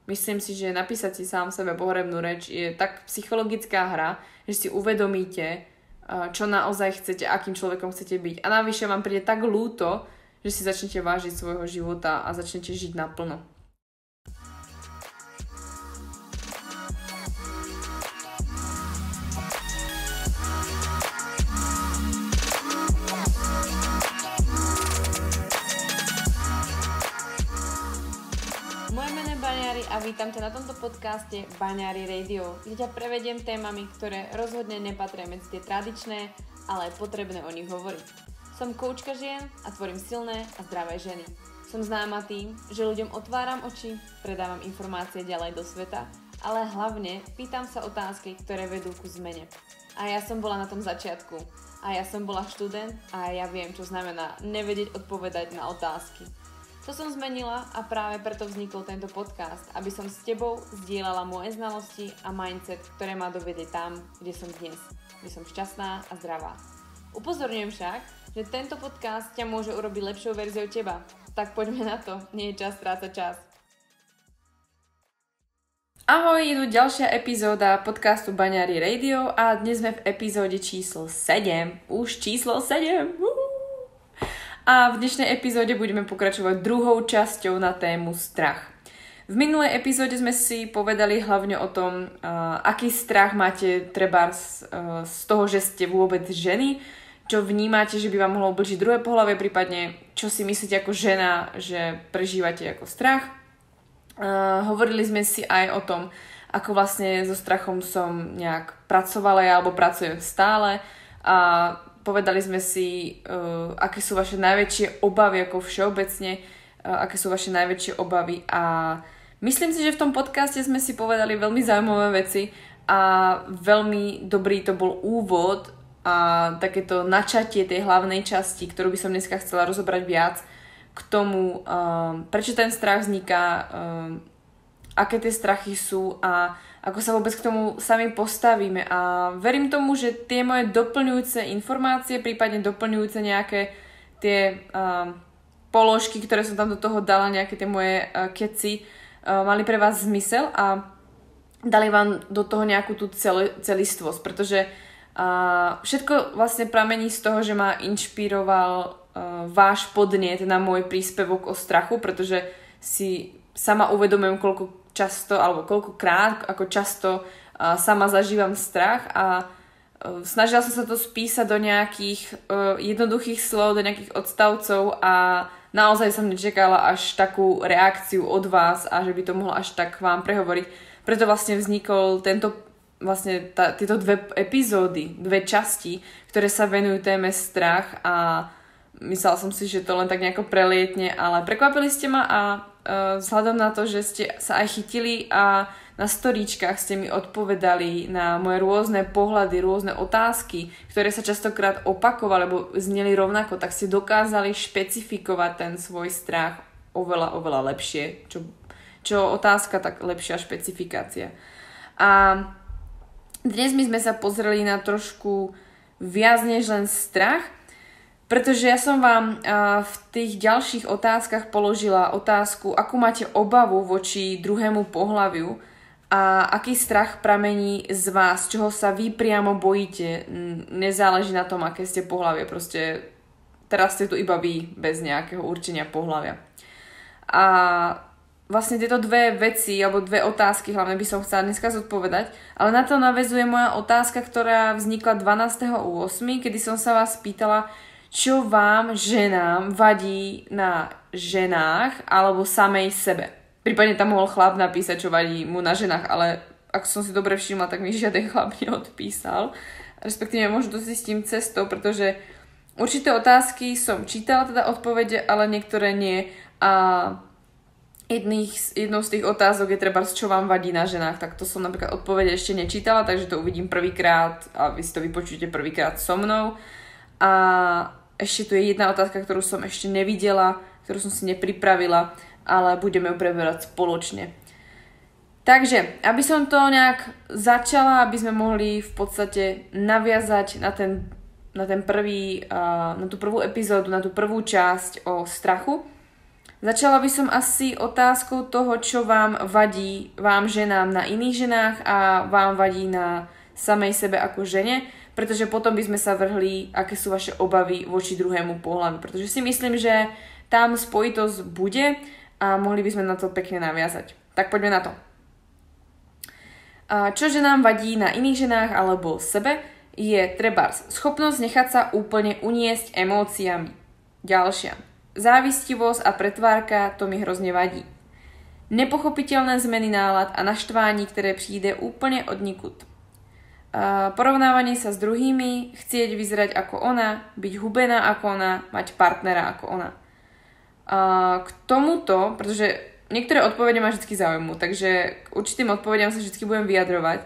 Myslím si, že napísať si sám sebe pohrebnú reč je tak psychologická hra, že si uvedomíte, čo naozaj chcete, akým človekom chcete byť. A navyše vám príde tak ľúto, že si začnete vážiť svojho života a začnete žiť naplno. Moje meno je Baňári a vítam ťa na tomto podcaste Baňári Radio, kde ťa prevediem témami, ktoré rozhodne nepatria medzi tie tradičné, ale je potrebné o nich hovoriť. Som koučka žien a tvorím silné a zdravé ženy. Som známa tým, že ľuďom otváram oči, predávam informácie ďalej do sveta, ale hlavne pýtam sa otázky, ktoré vedú ku zmene. A ja som bola na tom začiatku. A ja som bola študent a ja viem, čo znamená nevedieť odpovedať na otázky. To som zmenila a práve preto vznikol tento podcast, aby som s tebou zdieľala moje znalosti a mindset, ktoré ma dovedie tam, kde som dnes, kde som šťastná a zdravá. Upozorňujem však, že tento podcast ťa môže urobiť lepšou verziou teba. Tak poďme na to, nie je čas strácať čas. Ahoj, je tu ďalšia epizóda podcastu Baňári Radio a dnes sme v epizóde číslo 7. Už číslo 7! A v dnešnej epizóde budeme pokračovať druhou časťou na tému strach. V minulej epizóde sme si povedali hlavne o tom, aký strach máte treba z toho, že ste vôbec ženy, čo vnímate, že by vám mohlo ublížiť druhé pohlavie, prípadne čo si myslíte ako žena, že prežívate ako strach. Hovorili sme si aj o tom, ako vlastne so strachom som nejak pracovala alebo pracujem stále a povedali sme si, aké sú vaše najväčšie obavy ako všeobecne, aké sú vaše najväčšie obavy a myslím si, že v tom podcaste sme si povedali veľmi zaujímavé veci a veľmi dobrý to bol úvod a takéto načatie tej hlavnej časti, ktorú by som dneska chcela rozobrať viac k tomu, prečo ten strach vzniká, aké tie strachy sú a ako sa vôbec k tomu sami postavíme. A verím tomu, že tie moje doplňujúce informácie, prípadne doplňujúce nejaké tie položky, ktoré som tam do toho dala, nejaké tie moje keci, mali pre vás zmysel a dali vám do toho nejakú tú celistvosť, pretože všetko vlastne pramení z toho, že ma inšpiroval váš podnet na môj príspevok o strachu, pretože si sama uvedomujem, koľkokrát, ako často sama zažívam strach a snažila som sa to spísať do nejakých jednoduchých slov, do nejakých odstavcov a naozaj som nečakala až takú reakciu od vás a že by to mohlo až tak vám prehovoriť. Preto vlastne vznikol tieto dve epizódy, dve časti, ktoré sa venujú téme strach a myslela som si, že to len tak nejako prelietne, ale prekvapili ste ma a vzhľadom na to, že ste sa aj chytili a na storíčkach ste mi odpovedali na moje rôzne pohľady, rôzne otázky, ktoré sa častokrát opakovali, alebo zneli rovnako, tak ste dokázali špecifikovať ten svoj strach oveľa, oveľa lepšie. Čo otázka, tak lepšia špecifikácia. A dnes my sme sa pozreli na trošku viac než len strach, pretože ja som vám v tých ďalších otázkach položila otázku, akú máte obavu voči druhému pohlaviu a aký strach pramení z vás, čoho sa vy priamo bojíte. Nezáleží na tom, aké ste pohlavie, proste teraz ste tu iba vy, bez nejakého určenia pohlavia. A vlastne tieto dve veci, alebo dve otázky, hlavne by som chcela dneska zodpovedať, ale na to naväzuje moja otázka, ktorá vznikla 12.8., kedy som sa vás pýtala, čo vám, ženám, vadí na ženách alebo samej sebe. Prípadne tam mohol chlap napísať, čo vadí mu na ženách, ale ak som si dobre všimla, tak mi žiaden chlap neodpísal. Respektíve možno to zistím cestou, pretože určité otázky som čítala, teda odpovede, ale niektoré nie. A jednou z tých otázok je treba, čo vám vadí na ženách. Tak to som napríklad odpovede ešte nečítala, takže to uvidím prvýkrát a vy si to vypočujete prvýkrát so mnou. A ešte tu je jedna otázka, ktorú som ešte nevidela, ktorú som si nepripravila, ale budeme ju preberať spoločne. Takže, aby som to nejak začala, aby sme mohli v podstate naviazať na tú prvú epizódu, na tú prvú časť o strachu, Začala by som asi otázkou toho, čo vám vadí, vám ženám na iných ženách a vám vadí na samej sebe ako žene, pretože potom by sme sa vrhli, aké sú vaše obavy voči druhému pohľaviu, pretože si myslím, že tam spojitosť bude a mohli by sme na to pekne naviazať. Tak poďme na to. Čo ženám vadí na iných ženách alebo sebe, je trebárs schopnosť nechať sa úplne uniesť emóciami. Ďalšia. Závistivosť a pretvárka, to mi hrozne vadí. Nepochopiteľné zmeny nálad a naštvání, ktoré přijde úplne odnikud. Porovnávanie sa s druhými, chcieť vyzerať ako ona, byť hubená ako ona, mať partnera ako ona. K tomuto, pretože niektoré odpovede ma vždy zaujímu, takže k určitým odpovediam sa vždy budem vyjadrovať.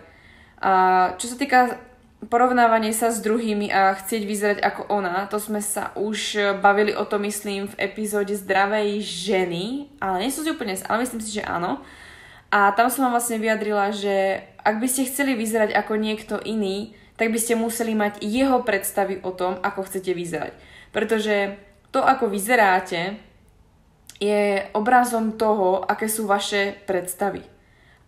Čo sa týka porovnávanie sa s druhými a chcieť vyzerať ako ona, to sme sa už bavili o tom, myslím, v epizóde Zdravej ženy, ale nie som si úplne, ale myslím si, že áno. A tam som vám vlastne vyjadrila, že ak by ste chceli vyzerať ako niekto iný, tak by ste museli mať jeho predstavy o tom, ako chcete vyzerať. Pretože to, ako vyzeráte, je obrazom toho, aké sú vaše predstavy.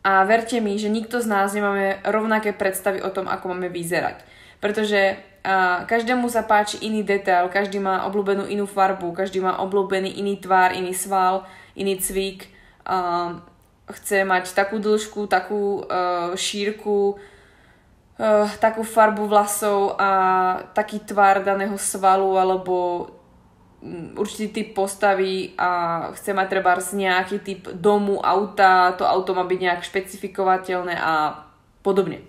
A verte mi, že nikto z nás nemáme rovnaké predstavy o tom, ako máme vyzerať. Pretože každému sa páči iný detail, každý má obľúbenú inú farbu, každý má obľúbený iný tvár, iný sval, iný cvik. Chce mať takú dĺžku, takú šírku, takú farbu vlasov a taký tvar daného svalu alebo určitý typ postavy a chce mať trebárs nejaký typ domu, auta, to auto má byť nejak špecifikovateľné a podobne.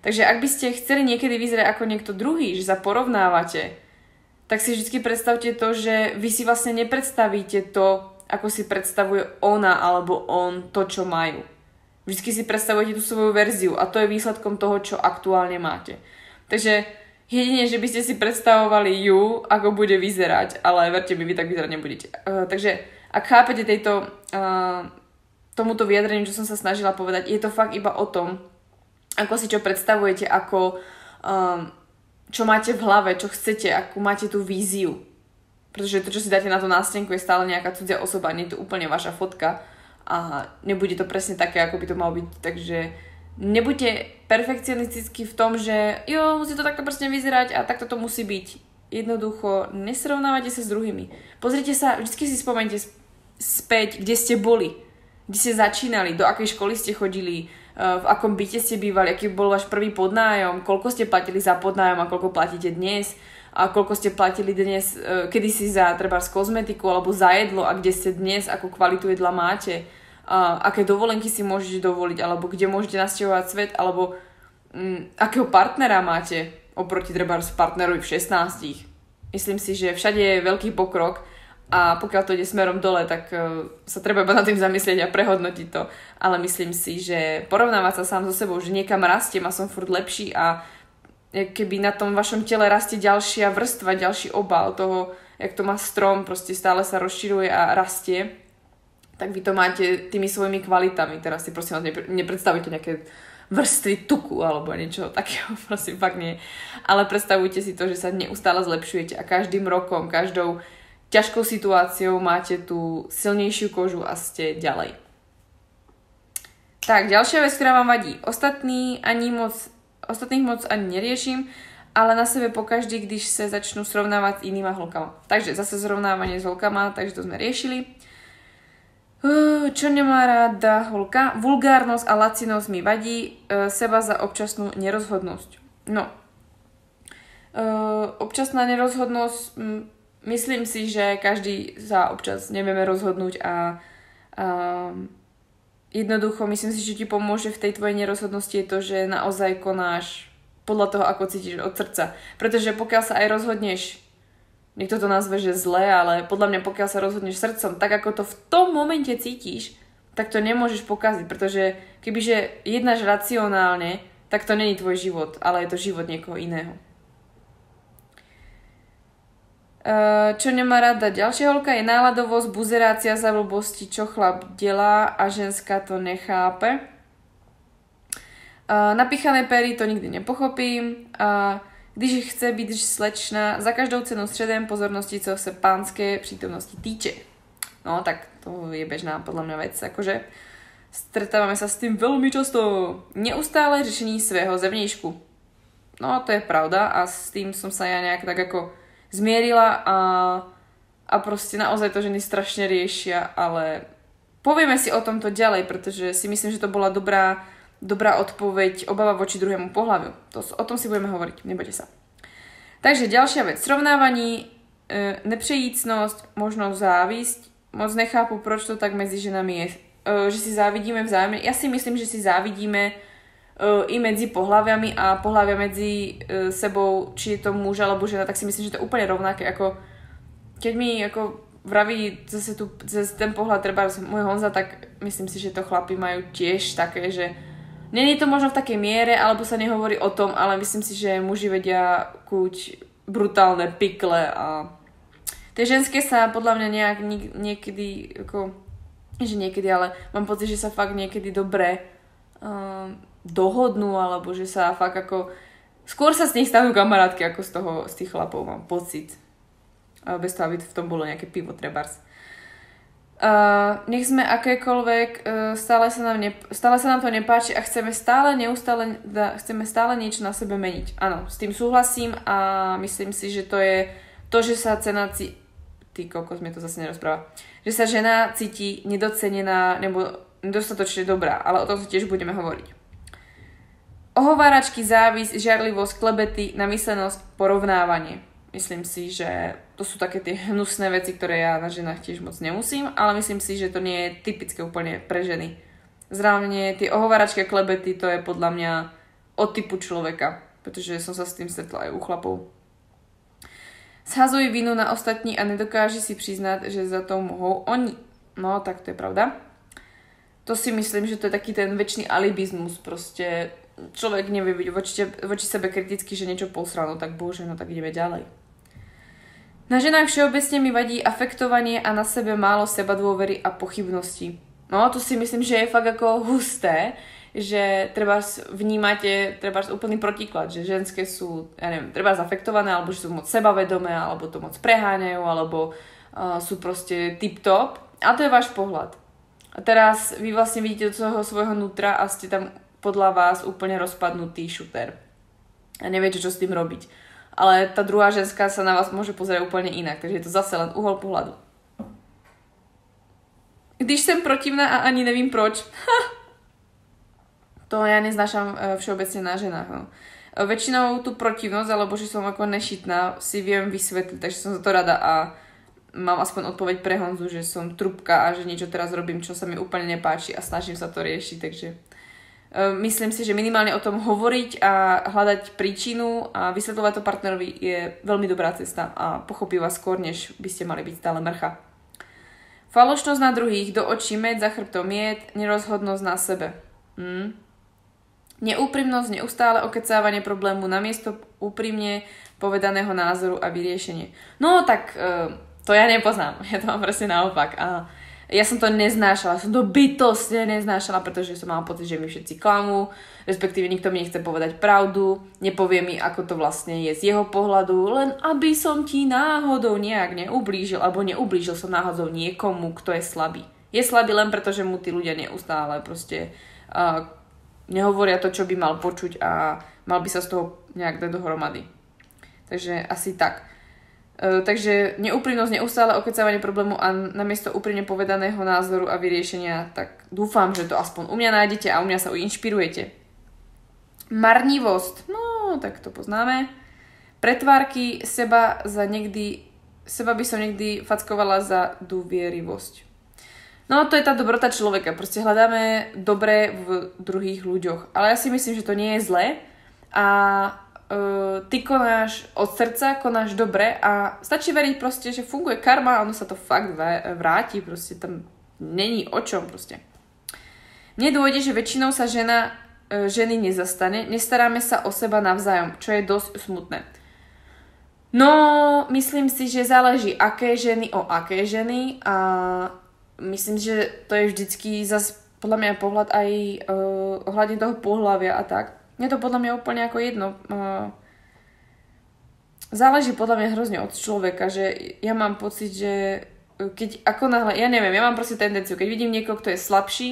Takže ak by ste chceli niekedy vyzerať ako niekto druhý, že sa porovnávate, tak si vždy predstavte to, že vy si vlastne nepredstavíte to, ako si predstavuje ona alebo on to, čo majú. Vždy si predstavujete tú svoju verziu a to je výsledkom toho, čo aktuálne máte. Takže jedine, že by ste si predstavovali ju, ako bude vyzerať, ale verte mi, vy tak vyzerať nebudete. Takže ak chápete tomuto vyjadreniu, čo som sa snažila povedať, je to fakt iba o tom, ako si čo predstavujete, ako čo máte v hlave, čo chcete, akú máte tú víziu. Pretože to, čo si dáte na tú nástenku, je stále nejaká cudzia osoba, nie je to úplne vaša fotka a nebude to presne také, ako by to malo byť. Takže nebuďte perfekcionistickí v tom, že jo, musí to takto presne vyzerať a takto to musí byť. Jednoducho, nesrovnávajte sa s druhými. Pozrite sa, vždy si spomeňte späť, kde ste boli, kde ste začínali, do akej školy ste chodili, v akom byte ste bývali, aký bol váš prvý podnájom, koľko ste platili za podnájom a koľko platíte dnes a koľko ste platili dnes, kedysi za trebárs kozmetiku alebo za jedlo a kde ste dnes, akú kvalitu jedla máte. Aké dovolenky si môžete dovoliť, alebo kde môžete nasťahovať svet, alebo akého partnera máte oproti trebárs partnerovi v 16. Myslím si, že všade je veľký pokrok a pokiaľ to ide smerom dole, tak sa treba iba nad tým zamyslieť a prehodnotiť to. Ale myslím si, že porovnávať sa sám so sebou, že niekam rastiem a som furt lepší a keby na tom vašom tele rastie ďalšia vrstva, ďalší obal toho, jak to má strom, proste stále sa rozširuje a rastie, tak vy to máte tými svojimi kvalitami. Teraz si prosím vás nepredstavujte nejaké vrstvy tuku alebo niečo takého, prosím, fakt nie. Ale predstavujte si to, že sa neustále zlepšujete a každým rokom, každou ťažkou situáciou máte tú silnejšiu kožu a ste ďalej. Tak, ďalšia vec, ktorá vám vadí. Ostatných moc ani neriešim, ale na sebe pokaždý, když se začnú srovnávať s inýma holkama. Takže zase zrovnávanie s holkama, takže to sme riešili. Čo nemá ráda holka? Vulgárnosť a lacinosť mi vadí, seba za občasnú nerozhodnosť. No, občasná nerozhodnosť, myslím si, že každý sa občas nevieme rozhodnúť a jednoducho myslím si, že ti pomôže v tej tvojej nerozhodnosti je to, že naozaj konáš podľa toho, ako cítiš od srdca. Pretože pokiaľ sa aj rozhodneš, niekto to nazve, že zle, ale podľa mňa pokiaľ sa rozhodneš srdcom, tak ako to v tom momente cítiš, tak to nemôžeš pokaziť, pretože kebyže jednáš racionálne, tak to není tvoj život, ale je to život niekoho iného. Čo nemá rada ďalšia holka je náladovosť, buzerácia za blbosti, čo chlap delá a ženská to nechápe. Napíchané pery to nikdy nepochopím. Když chce být slečna, za každou cenu středem pozornosti, co se pánské přítomnosti týče. No tak to je bežná podľa mňa vec, akože stretávame sa s tým veľmi často. Neustále řešení svého zevníšku. No to je pravda a s tým som sa ja nejak tak ako zmierila a proste naozaj to ženy strašne riešia, ale povieme si o tomto ďalej, pretože si myslím, že to bola dobrá odpoveď, obava voči druhému pohľaviu. O tom si budeme hovoriť, nebojte sa. Takže ďalšia vec, srovnávání, nepřejícnosť, možno závisť. Moc nechápu, proč to tak medzi ženami je. Že si závidíme vzájomne. Ja si myslím, že si závidíme i medzi pohľaviami a pohľavia medzi sebou, či je to muž alebo žena, tak si myslím, že to je úplne rovnaké. Ako, keď mi ako vraví zase ten pohľad treba môj Honza, tak myslím si, že to chlapi majú tiež také, že není to možno v takej miere, alebo sa nehovorí o tom, ale myslím si, že muži vedia kúť brutálne pikle a tie ženské sa podľa mňa nejak niekedy, ako, že niekedy, ale mám pocit, že sa fakt niekedy dobre dohodnú, alebo že sa fakt ako, skôr sa z nich stanú kamarátky, ako z tých chlapov, mám pocit. Bez toho, aby v tom bolo nejaké pivo, trebárs. Nech sme akékoľvek, stále sa nám to nepáči a chceme stále niečo na sebe meniť. Áno, s tým súhlasím a myslím si, že to je to, že sa cena ty kokos, mi to zase nerozpráva, že sa žena cíti nedocenená nebo nedostatočne dobrá, ale o tom si tiež budeme hovoriť. Ohováračky, závisť, žiarlivosť, klebety, namyslenosť, porovnávanie. Myslím si, že to sú také tie hnusné veci, ktoré ja na ženách tiež moc nemusím, ale myslím si, že to nie je typické úplne pre ženy. Zrávne tie ohováračky a klebety, to je podľa mňa od typu človeka, pretože som sa s tým stretla aj u chlapov. Shazují vinu na ostatní a nedokáže si přiznať, že za to mohou oni. No, tak to je pravda. To si myslím, že to je taký ten večný alibizmus, proste človek nevie byť voči sebe kriticky, že niečo posral, no tak bože, no tak ideme ďalej. Na ženách všeobecne mi vadí afektovanie a na sebe málo seba dôvery a pochybnosti. No, to si myslím, že je fakt ako husté, že treba vnímate úplný protiklad, že ženské sú, ja neviem, treba zafektované, alebo že sú moc sebavedomé, alebo to moc preháňajú, alebo sú proste tip-top. A to je váš pohľad. A teraz vy vlastne vidíte do toho svojho nutra a ste tam podľa vás úplne rozpadnutý šuter. A neviete, čo s tým robiť. Ale tá druhá ženská sa na vás môže pozerať úplne inak, takže je to zase len uhol pohľadu. Když som protivná a ani nevím proč. To ja neznášam všeobecne na ženách. No. Väčšinou tú protivnosť, alebo že som ako nešitná, si viem vysvetliť, takže som za to rada a mám aspoň odpoveď pre Honzu, že som trubka a že niečo teraz robím, čo sa mi úplne nepáči a snažím sa to riešiť, takže myslím si, že minimálne o tom hovoriť a hľadať príčinu a vysvetľovať to partnerovi je veľmi dobrá cesta a pochopí vás skôr, než by ste mali byť stále mrcha. Falošnosť na druhých, do očí med, za chrbtom jed, nerozhodnosť na sebe. Neúprimnosť, neustále okecávanie problému namiesto úprimne povedaného názoru a vyriešenie. No tak to ja nepoznám, ja to mám presne naopak a ja som to neznášala, som to bytostne neznášala, pretože som mala pocit, že mi všetci klamú, respektíve nikto mi nechce povedať pravdu, nepovie mi, ako to vlastne je z jeho pohľadu, len aby som ti náhodou nejak neublížil, alebo neublížil som náhodou niekomu, kto je slabý. Je slabý len preto, že mu tí ľudia neustále proste nehovoria to, čo by mal počuť a mal by sa z toho nejak dať dohromady. Takže asi tak. Takže neúprimnosť, neustále okecávanie problému a namiesto úprimne povedaného názoru a vyriešenia, tak dúfam, že to aspoň u mňa nájdete a u mňa sa inšpirujete. Marnivosť, no tak to poznáme. Pretvárky, seba by som niekdy fackovala za dôvierivosť. No to je tá dobrota človeka, proste hľadáme dobré v druhých ľuďoch, ale ja si myslím, že to nie je zlé a ty konáš od srdca, konáš dobre a stačí veriť proste, že funguje karma a ono sa to fakt vráti, proste tam není o čom proste. Mne dôjde, že väčšinou sa ženy nezastane, nestaráme sa o seba navzájom, čo je dosť smutné. No, myslím si, že záleží aké ženy o aké ženy a myslím, že to je vždycky zase podľa mňa pohľad aj ohľadne toho pohlavia a tak. Je to podľa mňa úplne ako jedno. Záleží podľa mňa hrozne od človeka, že ja mám pocit, že keď ako náhle, ja neviem, ja mám proste tendenciu, keď vidím niekoho, kto je slabší,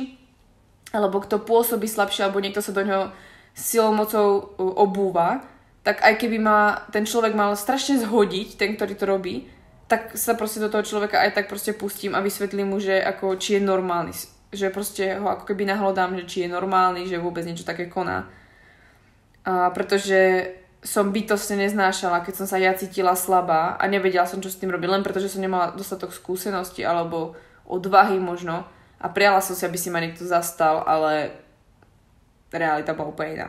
alebo kto pôsobí slabšie, alebo niekto sa do ňoho silou mocou obúva, tak aj keby ma ten človek mal strašne zhodiť, ten, ktorý to robí, tak sa proste do toho človeka aj tak proste pustím a vysvetlím mu, že ako, či je normálny. Že proste ho ako keby nahlodám, že či je normálny, že vôbec niečo také koná. A pretože som bytostne neznášala, keď som sa ja cítila slabá a nevedela som, čo s tým robiť, len pretože som nemala dostatok skúsenosti alebo odvahy možno a prijala som si, aby si ma niekto zastal, ale realita bola úplne iná.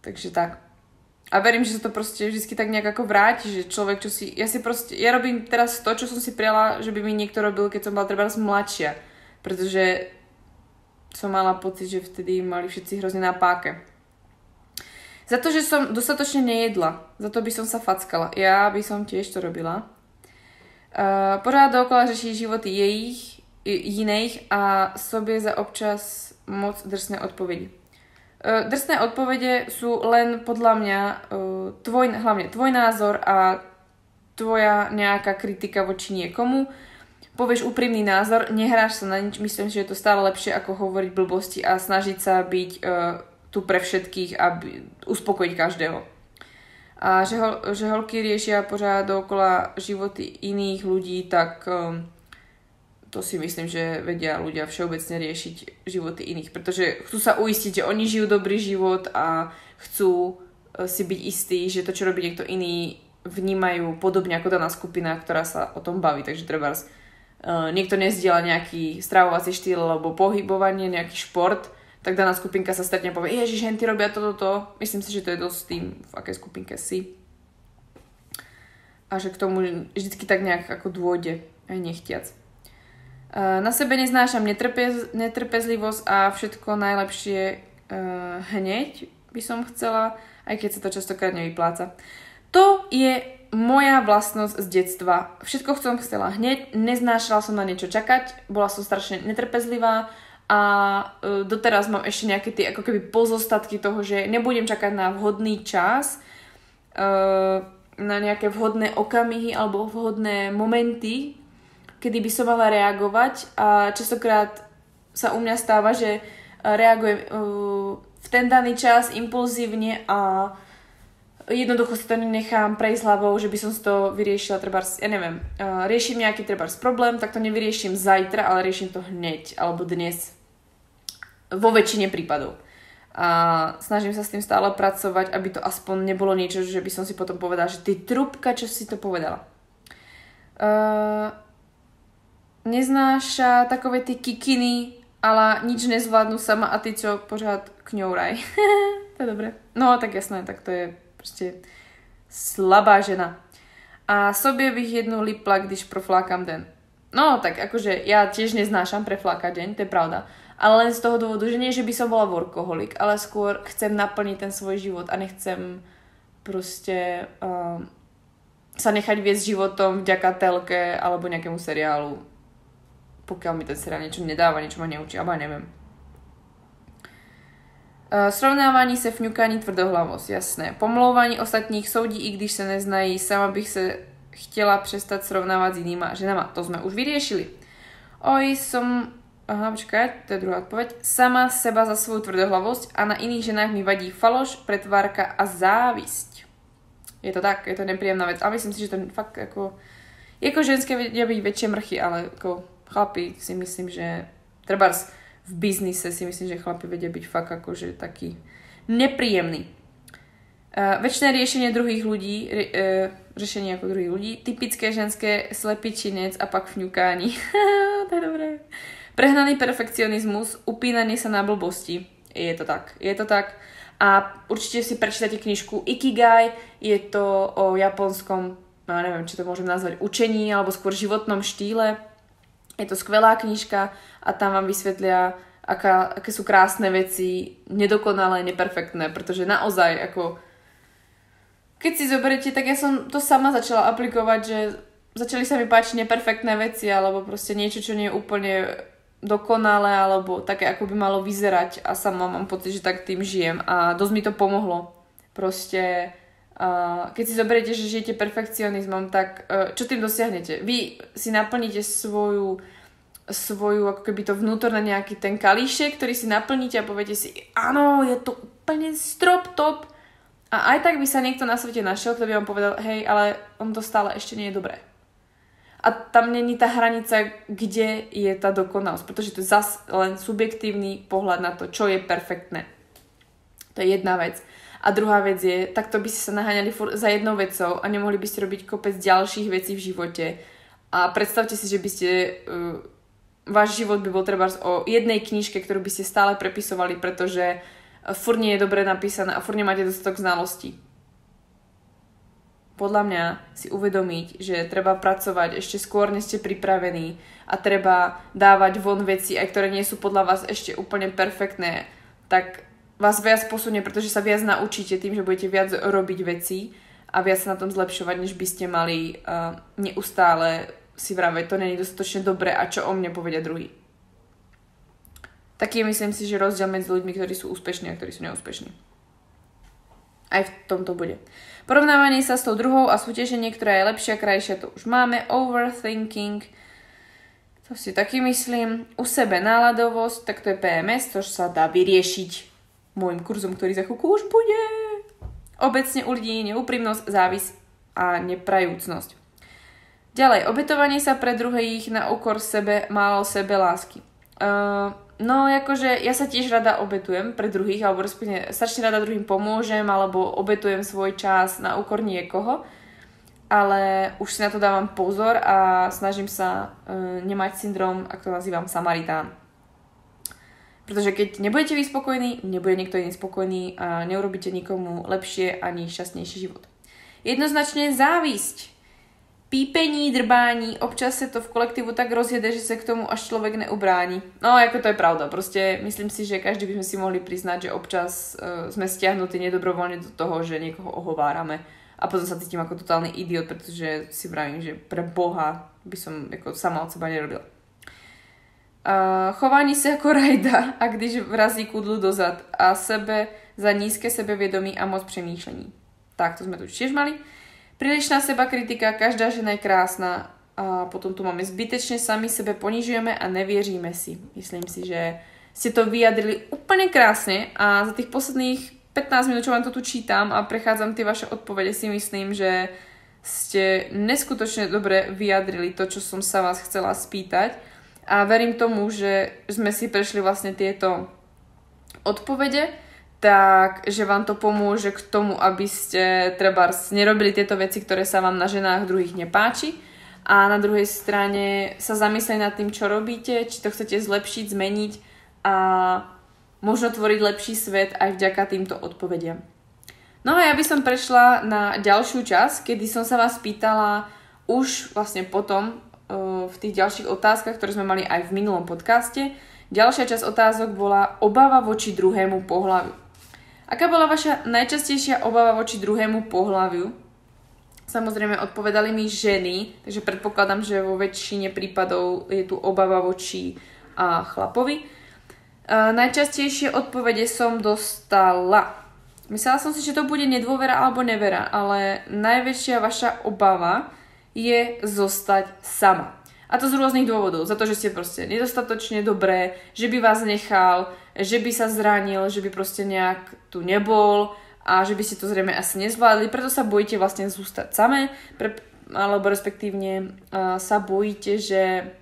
Takže tak. A verím, že sa to proste vždy tak nejak ako vráti, že človek, čo si... Ja robím teraz to, čo som si prijala, že by mi niekto robil, keď som bola treba mladšia. Pretože som mala pocit, že vtedy mali všetci hrozne na páke. Za to, že som dostatočne nejedla, za to by som sa fackala. Ja by som tiež to robila. Pořád dookola řeší životy jiných a sobě za občas moc drsné odpovědi. Drsné odpovede sú len podľa mňa hlavne tvoj názor a tvoja nejaká kritika voči niekomu. Povieš úprimný názor, nehráš sa na nič, myslím, že je to stále lepšie ako hovoriť blbosti a snažiť sa byť tu pre všetkých a uspokojiť každého. A že holky riešia pořád dookola životy iných ľudí, tak to si myslím, že vedia ľudia všeobecne riešiť životy iných, pretože chcú sa uistiť, že oni žijú dobrý život a chcú si byť istí, že to, čo robí niekto iný, vnímajú podobne ako daná skupina, ktorá sa o tom baví. Takže treba niekto nezdieľa nejaký stravovací štýl alebo pohybovanie, nejaký šport, tak daná skupinka sa stretne a povie, ježiš, henty robia toto. Myslím si, že to je dosť tým, v akej skupinke si. A že k tomu vždycky tak nejak ako dôjde, aj nechtiac. Na sebe neznášam netrpezlivosť a všetko najlepšie hneď by som chcela, aj keď sa to častokrát nevypláca. To je moja vlastnosť z detstva. Všetko som chcela hneď, neznášala som na niečo čakať, bola som strašne netrpezlivá a doteraz mám ešte nejaké tie ako keby pozostatky toho, že nebudem čakať na vhodný čas, na nejaké vhodné okamihy alebo vhodné momenty, kedy by som mala reagovať a častokrát sa u mňa stáva, že reagujem v ten daný čas impulzívne a jednoducho si to nenechám prejsť hlavou, že by som si to vyriešila trebárs, ja neviem, riešim nejaký trebárs problém, tak to nevyriešim zajtra, ale riešim to hneď alebo dnes vo väčšine prípadov. A snažím sa s tým stále pracovať, aby to aspoň nebolo niečo, že by som si potom povedala, že ty trúbka, čo si to povedala. Neznáša takové ty kikiny, ale nič nezvládnu sama a ty čo pořád kňouraj. To je dobré. No tak jasné, tak to je prostě slabá žena. A sobě bych jednu lipla, když proflákam den. No tak akože ja tiež neznášam preflákať deň, to je pravda. Ale len z toho dôvodu, že nie, že by som bola workoholik, ale skôr chcem naplniť ten svoj život a nechcem proste sa nechať viesť životom vďaka telke alebo nejakému seriálu. Pokiaľ mi ten seriál niečo nedáva, niečo ma neučí, alebo neviem. Srovnávání se, fňukání, tvrdohlavost, jasné. Pomlouvání ostatních, soudí, i když se neznají, sama bych se chtěla přestat srovnávat s jinýma ženama. To jsme už vyriešili. Počkaj, to je druhá odpoveď. Sama seba za svou tvrdohlavosť a na iných ženách mi vadí faloš, pretvárka a závisť. Je to tak, je to nepríjemná vec. A myslím si, že to fakt ako ženské vedia byť väčšie mrchy, ale ako chlapi si myslím, že trebárs v biznise si myslím, že chlapi vedia byť fakt akože taký nepríjemný. Večné riešenie druhých ľudí, řešenie ako druhých ľudí, typické ženské slepičinec a pak fňukání. To je dobré. Prehnaný perfekcionizmus, upínanie sa na blbosti. Je to tak. A určite si prečítate knižku Ikigai, je to o japonskom, neviem, či to môžem nazvať učení, alebo skôr životnom štýle. Je to skvelá knižka a tam vám vysvetlia, aké sú krásne veci, nedokonalé, neperfektné, pretože naozaj, ako keď si zoberiete, tak ja som to sama začala aplikovať, že začali sa mi páčiť neperfektné veci, alebo proste niečo, čo nie je úplne dokonalé, alebo také, ako by malo vyzerať a sama mám pocit, že tak tým žijem a dosť mi to pomohlo. Proste keď si zoberiete, že žijete perfekcionizmom, tak čo tým dosiahnete? Vy si naplníte svoju ako keby to vnútorné nejaký ten kalíšek, ktorý si naplníte a poviete si, áno, je to úplne strop top. A aj tak by sa niekto na svete našiel, kto by vám povedal, hej, ale on to stále ešte nie je dobré. A tam není tá hranica, kde je tá dokonalosť, pretože to je zas len subjektívny pohľad na to, čo je perfektné. To je jedna vec. A druhá vec je, takto by ste sa naháňali za jednou vecou a nemohli by ste robiť kopec ďalších vecí v živote. A predstavte si, že by ste... váš život by bol trebárs o jednej knižke, ktorú by ste stále prepisovali, pretože furt nie je dobre napísané a furt nemáte dostatok znalostí. Podľa mňa si uvedomiť, že treba pracovať ešte skôr, než ste pripravení a treba dávať von veci, aj ktoré nie sú podľa vás ešte úplne perfektné, tak vás viac posunie, pretože sa viac naučíte tým, že budete viac robiť veci a viac sa na tom zlepšovať, než by ste mali neustále si vraveť, to nie je dostatočne dobré a čo o mne povedia druhý. Taký je, myslím si, že rozdiel medzi ľuďmi, ktorí sú úspešní a ktorí sú neúspešní. Aj v tomto bude. Porovnávanie sa s tou druhou a súťaženie, ktorá je lepšia, krajšia, to už máme. Overthinking, to si taky myslím. U sebe náladovosť, tak to je PMS, to sa dá vyriešiť môjim kurzom, ktorý za chvíľku už bude. Obecne u ľudí neúprimnosť, závisť a neprajúcnosť. Ďalej, obetovanie sa pre druhých na úkor sebe, málo sebe lásky. No, akože ja sa tiež rada obetujem pre druhých, alebo respektíve strašne rada druhým pomôžem, alebo obetujem svoj čas na úkor niekoho, ale už si na to dávam pozor a snažím sa nemať syndrom, ako to nazývam, Samaritán. Pretože keď nebudete vy spokojní, nebude niekto iný spokojný a neurobíte nikomu lepšie ani šťastnejší život. Jednoznačne závisť. Pípení, drbání, občas se to v kolektivu tak rozjede, že se k tomu až člověk neubrání. No, jako to je pravda. Prostě myslím si, že každý by sme si mohli priznať, že občas sme stiahnutí nedobrovoľne do toho, že niekoho ohovárame. A potom sa cítim ako totálny idiot, pretože si vravím, že pre Boha by som jako sama od seba nerobila. Chování se jako rajda, a když vrazí kudlu dozad a sebe za nízke sebevědomí a moc přemýšlení. Tak, to sme tu tiež mali. Prílišná seba kritika, každá žena je krásna a potom tu máme zbytečne sami sebe ponižujeme a nevěříme si. Myslím si, že ste to vyjadrili úplne krásne a za tých posledných 15 minút, čo vám to tu čítam a prechádzam tie vaše odpovede, si myslím, že ste neskutočne dobre vyjadrili to, čo som sa vás chcela spýtať a verím tomu, že sme si prešli vlastne tieto odpovede, tak, že vám to pomôže k tomu, aby ste trebárs nerobili tieto veci, ktoré sa vám na ženách druhých nepáči a na druhej strane sa zamyslieť nad tým, čo robíte, či to chcete zlepšiť, zmeniť a možno tvoriť lepší svet aj vďaka týmto odpovediam. No a ja by som prešla na ďalšiu časť, kedy som sa vás pýtala už vlastne potom v tých ďalších otázkach, ktoré sme mali aj v minulom podcaste. Ďalšia časť otázok bola obava voči druhému pohľaviu. Aká bola vaša najčastejšia obava voči druhému pohľaviu? Samozrejme odpovedali mi ženy, takže predpokladám, že vo väčšine prípadov je tu obava voči chlapovi. Najčastejšie odpovede som dostala. Myslela som si, že to bude nedôvera alebo nevera, ale najväčšia vaša obava je zostať sama. A to z rôznych dôvodov. Za to, že ste proste nedostatočne dobré, že by vás nechal, že by sa zranil, že by proste nejak tu nebol a že by ste to zrejme asi nezvládli. Preto sa bojíte vlastne zostať samé, alebo respektívne sa bojíte, že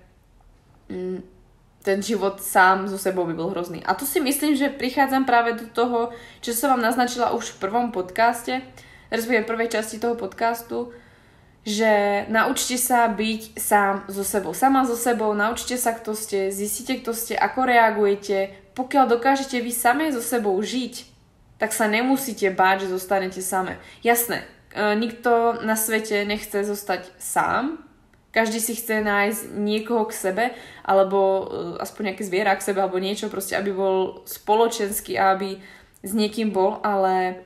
ten život sám so sebou by bol hrozný. A tu si myslím, že prichádzam práve do toho, čo som vám naznačila už v prvom podcaste, respektíve v prvej časti toho podcastu, že naučte sa byť sám so sebou. Sama so sebou, naučte sa, kto ste, zistite, kto ste, ako reagujete. Pokiaľ dokážete vy samé so sebou žiť, tak sa nemusíte báť, že zostanete samé. Jasné, nikto na svete nechce zostať sám, každý si chce nájsť niekoho k sebe, alebo aspoň nejaké zviera k sebe, alebo niečo proste, aby bol spoločenský a aby s niekým bol, ale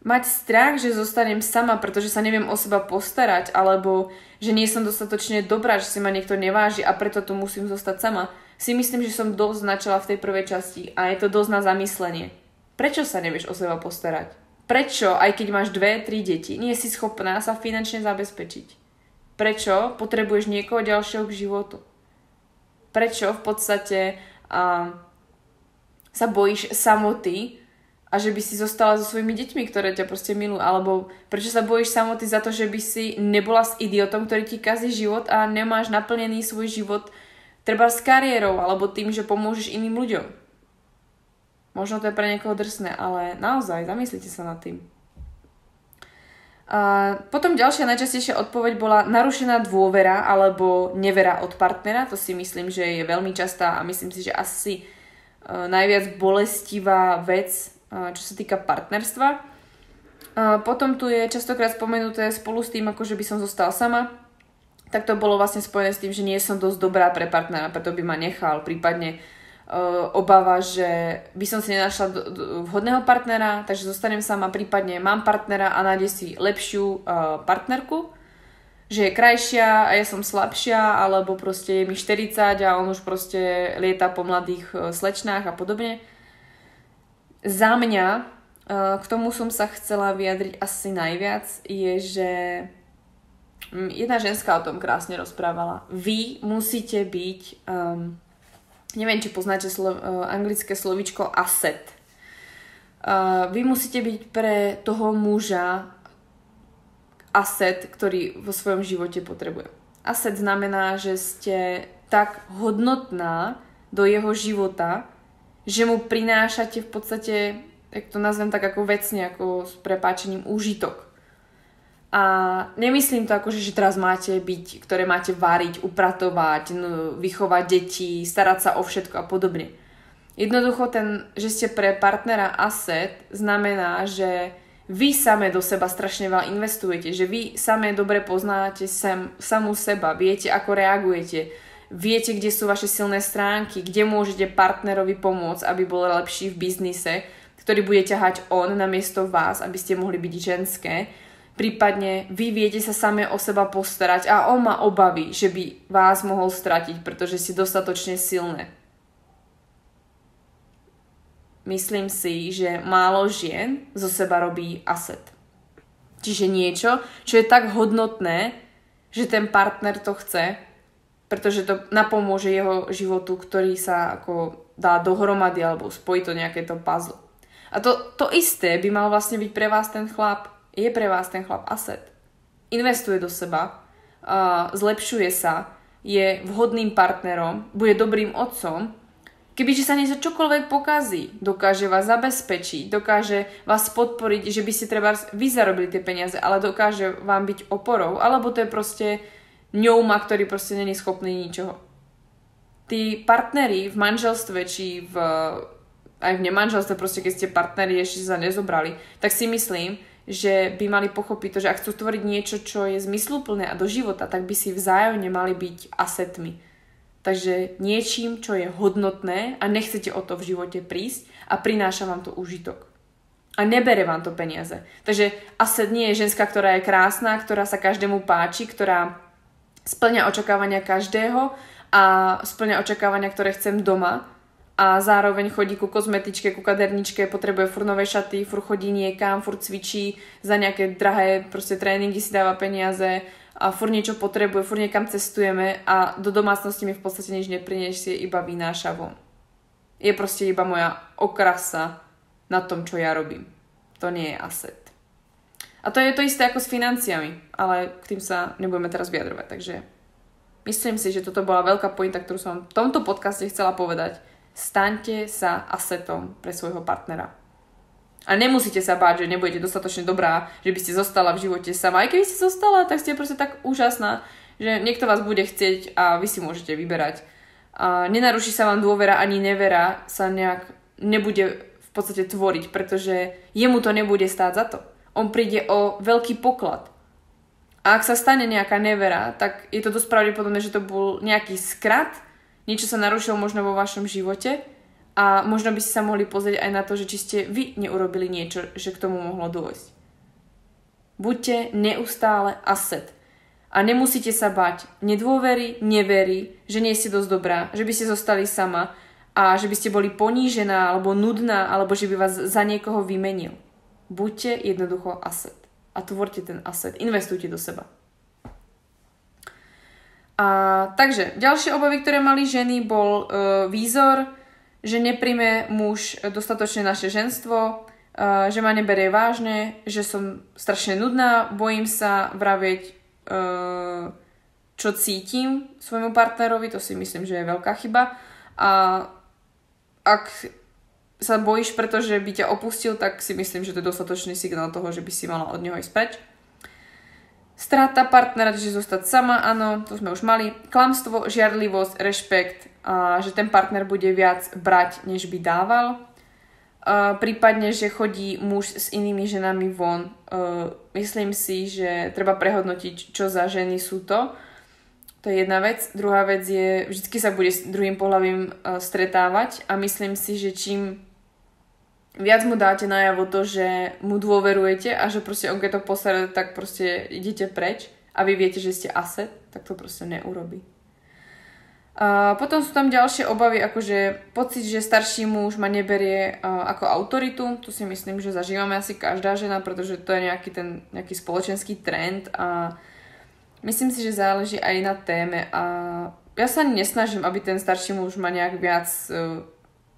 mať strach, že zostanem sama, pretože sa neviem o seba postarať, alebo že nie som dostatočne dobrá, že si ma niekto neváži a preto tu musím zostať sama, si myslím, že som dosť načala v tej prvej časti a je to dosť na zamyslenie. Prečo sa nevieš o seba postarať? Prečo, aj keď máš 2-3 deti, nie si schopná sa finančne zabezpečiť? Prečo potrebuješ niekoho ďalšieho k životu? Prečo v podstate sa bojíš samoty a že by si zostala so svojimi deťmi, ktoré ťa proste milujú? Alebo prečo sa bojíš samoty za to, že by si nebola s idiotom, ktorý ti kazí život a nemáš naplnený svoj život treba s kariérou alebo tým, že pomôžeš iným ľuďom? Možno to je pre niekoho drsné, ale naozaj, zamyslite sa nad tým. A potom ďalšia najčastejšia odpoveď bola narušená dôvera alebo nevera od partnera. To si myslím, že je veľmi častá a myslím si, že asi najviac bolestivá vec, čo sa týka partnerstva. Potom tu je častokrát spomenuté spolu s tým, ako že by som zostala sama. Tak to bolo vlastne spojené s tým, že nie som dosť dobrá pre partnera, preto by ma nechal. Prípadne obava, že by som si nenašla vhodného partnera, takže zostanem sama, prípadne mám partnera a nájde si lepšiu partnerku, že je krajšia a ja som slabšia, alebo proste je mi 40 a on už proste lieta po mladých slečnách a podobne. Za mňa, k tomu som sa chcela vyjadriť asi najviac, je, že jedna ženská o tom krásne rozprávala. Vy musíte byť... neviem, či poznáte anglické slovíčko asset. Vy musíte byť pre toho muža asset, ktorý vo svojom živote potrebuje. Asset znamená, že ste tak hodnotná do jeho života, že mu prinášate v podstate, jak to nazvem tak ako vecne, ako s prepáčením, úžitok. A nemyslím to ako, že teraz máte byť, ktoré máte variť, upratovať, vychovať deti, starať sa o všetko a podobne. Jednoducho že ste pre partnera asset znamená, že vy same do seba strašne veľa investujete, že vy same dobre poznáte samú seba, viete ako reagujete, viete kde sú vaše silné stránky, kde môžete partnerovi pomôcť, aby bol lepší v biznise, ktorý bude ťahať on namiesto vás, aby ste mohli byť ženské. Prípadne vy viete sa same o seba postarať a on má obavy, že by vás mohol stratiť, pretože ste dostatočne silné. Myslím si, že málo žien zo seba robí asset. Čiže niečo, čo je tak hodnotné, že ten partner to chce, pretože to napomôže jeho životu, ktorý sa ako dá dohromady alebo spojí to nejaké to puzzle. A to isté by mal vlastne byť pre vás ten chlap. Je pre vás ten chlap asset. Investuje do seba, zlepšuje sa, je vhodným partnerom, bude dobrým otcom. Kebyže sa niečo čokoľvek pokazí, dokáže vás zabezpečiť, dokáže vás podporiť, že by ste treba vy zarobili tie peniaze, ale dokáže vám byť oporou, alebo to je proste ňouma, ktorý proste není schopný ničoho. Tí partneri v manželstve, či aj v nemanželstve, proste keď ste partneri ešte sa nezobrali, tak si myslím, že by mali pochopiť to, že ak chcú tvoriť niečo, čo je zmysluplné a do života, tak by si vzájomne mali byť asetmi. Takže niečím, čo je hodnotné a nechcete o to v živote prísť a prináša vám to úžitok. A nebere vám to peniaze. Takže aset nie je ženská, ktorá je krásna, ktorá sa každému páči, ktorá spĺňa očakávania každého a spĺňa očakávania, ktoré chcem doma, a zároveň chodí ku kozmetičke, ku kaderničke, potrebuje furt nové šaty, furt chodí niekam, furt cvičí, za nejaké drahé proste tréningy si dáva peniaze a furt niečo potrebuje, furt niekam cestujeme a do domácnosti mi v podstate nič nepriniesie, iba vynáša von. Je proste iba moja okrasa na tom, čo ja robím. To nie je asset. A to je to isté ako s financiami, ale k tým sa nebudeme teraz vyjadrovať, takže myslím si, že toto bola veľká pointa, ktorú som v tomto podcaste chcela povedať. Staňte sa assetom pre svojho partnera. A nemusíte sa báť, že nebudete dostatočne dobrá, že by ste zostala v živote sama. Aj keby ste zostala, tak ste proste tak úžasná, že niekto vás bude chcieť a vy si môžete vyberať. A nenaruší sa vám dôvera ani nevera, sa nejak nebude v podstate tvoriť, pretože jemu to nebude stáť za to. On príde o veľký poklad. A ak sa stane nejaká nevera, tak je to dosť pravdepodobné, že to bol nejaký skrat, niečo sa narušilo možno vo vašom živote a možno by ste sa mohli pozrieť aj na to, že či ste vy neurobili niečo, že k tomu mohlo dôjsť. Buďte neustále asset. A nemusíte sa bať nedôvery, nevery, že nie ste dosť dobrá, že by ste zostali sama a že by ste boli ponížená alebo nudná, alebo že by vás za niekoho vymenil. Buďte jednoducho asset. A tvorte ten asset. Investujte do seba. Takže ďalšie obavy, ktoré mali ženy, bol výzor, že nepríjme muž dostatočne naše ženstvo, že ma neberie vážne, že som strašne nudná, bojím sa vravieť, čo cítim svojmu partnerovi, to si myslím, že je veľká chyba. A ak sa bojíš, pretože by ťa opustil, tak si myslím, že to je dostatočný signál toho, že by si mala od neho ísť preč. Strata partnera, že zostať sama, áno, to sme už mali. Klamstvo, žiarlivosť, rešpekt, a že ten partner bude viac brať, než by dával. Prípadne, že chodí muž s inými ženami von. Myslím si, že treba prehodnotiť, čo za ženy sú to. To je jedna vec. Druhá vec je, vždycky sa bude s druhým pohlavím stretávať a myslím si, že čím viac mu dáte najavo to, že mu dôverujete a že proste on keď to posere, tak proste idete preč a vy viete, že ste asset, tak to proste neurobí. Potom sú tam ďalšie obavy, akože pocit, že starší muž ma neberie ako autoritu. To si myslím, že zažívame asi každá žena, pretože to je nejaký spoločenský trend a myslím si, že záleží aj na téme a ja sa ani nesnažím, aby ten starší muž ma nejak viac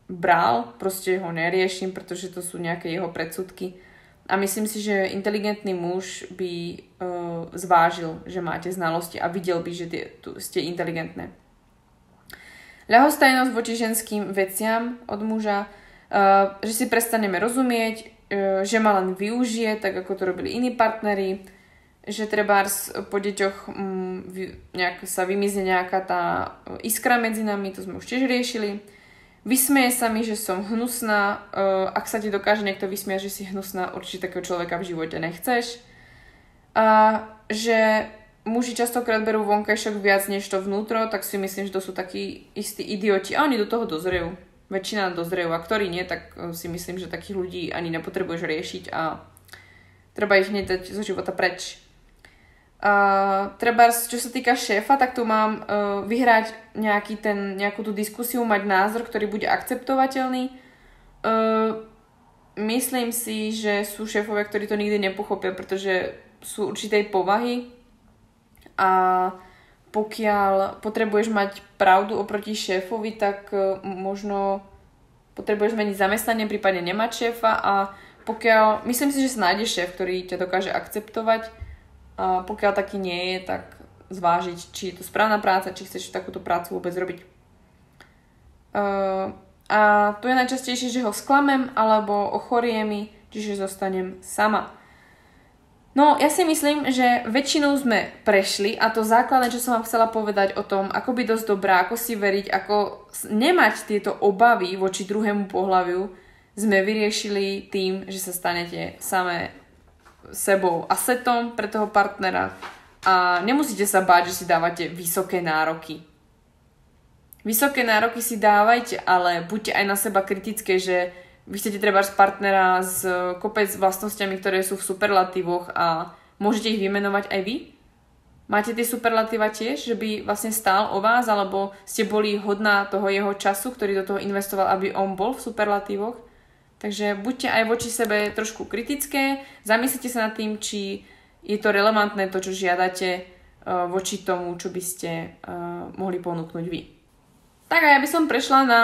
bral, proste ho neriešim, pretože to sú nejaké jeho predsudky a myslím si, že inteligentný muž by zvážil, že máte znalosti a videl by, že ste inteligentné. Ľahostajnosť voči ženským veciam od muža, že si prestaneme rozumieť, že ma len využije, tak ako to robili iní partneri, že trebárs po deťoch sa vymizne nejaká tá iskra medzi nami, to sme už tiež riešili. Vysmeje sa mi, že som hnusná, ak sa ti dokáže niekto vysmiať, že si hnusná, určite takého človeka v živote nechceš. A že muži častokrát berú vonkajšok viac než to vnútro, tak si myslím, že to sú takí istí idioti a oni do toho dozrejú. Väčšina dozrejú a ktorí nie, tak si myslím, že takých ľudí ani nepotrebuješ riešiť a treba ich hneď dať zo života preč. Treba, čo sa týka šéfa, tak tu mám vyhrať nejakú tú diskusiu, mať názor, ktorý bude akceptovateľný. Myslím si, že sú šéfovia, ktorí to nikdy nepochopia, pretože sú určitej povahy a pokiaľ potrebuješ mať pravdu oproti šéfovi, tak možno potrebuješ zmeniť zamestnanie, prípadne nemať šéfa a myslím si, že sa nájde šéf, ktorý ťa dokáže akceptovať. A pokiaľ taký nie je, tak zvážiť, či je to správna práca, či chceš takúto prácu vôbec robiť. A to je najčastejšie, že ho sklamem alebo ochorie mi, čiže zostanem sama. No, ja si myslím, že väčšinou sme prešli a to základné, čo som vám chcela povedať o tom, ako byť dosť dobrá, ako si veriť, ako nemať tieto obavy voči druhému pohľaviu, sme vyriešili tým, že sa stanete samé sebou assetom pre toho partnera a nemusíte sa báť, že si dávate vysoké nároky. Vysoké nároky si dávajte, ale buďte aj na seba kritické, že vy chcete trebárs partnera s kopec vlastnosťami, ktoré sú v superlatívoch a môžete ich vymenovať aj vy? Máte tie superlatíva tiež, že by vlastne stál o vás, alebo ste boli hodná toho jeho času, ktorý do toho investoval, aby on bol v superlatívoch? Takže buďte aj voči sebe trošku kritické, zamyslite sa nad tým, či je to relevantné to, čo žiadate voči tomu, čo by ste mohli ponúknuť vy. Tak a ja by som prešla na,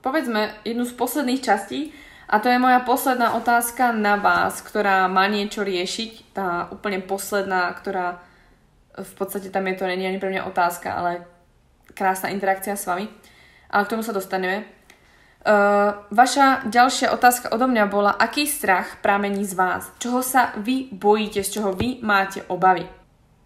povedzme, jednu z posledných častí a to je moja posledná otázka na vás, ktorá má niečo riešiť. Tá úplne posledná, ktorá v podstate tam je to, nie ani pre mňa otázka, ale krásna interakcia s vami. Ale k tomu sa dostaneme. Vaša ďalšia otázka odo mňa bola, aký strach pramení z vás? Čoho sa vy bojíte, z čoho vy máte obavy?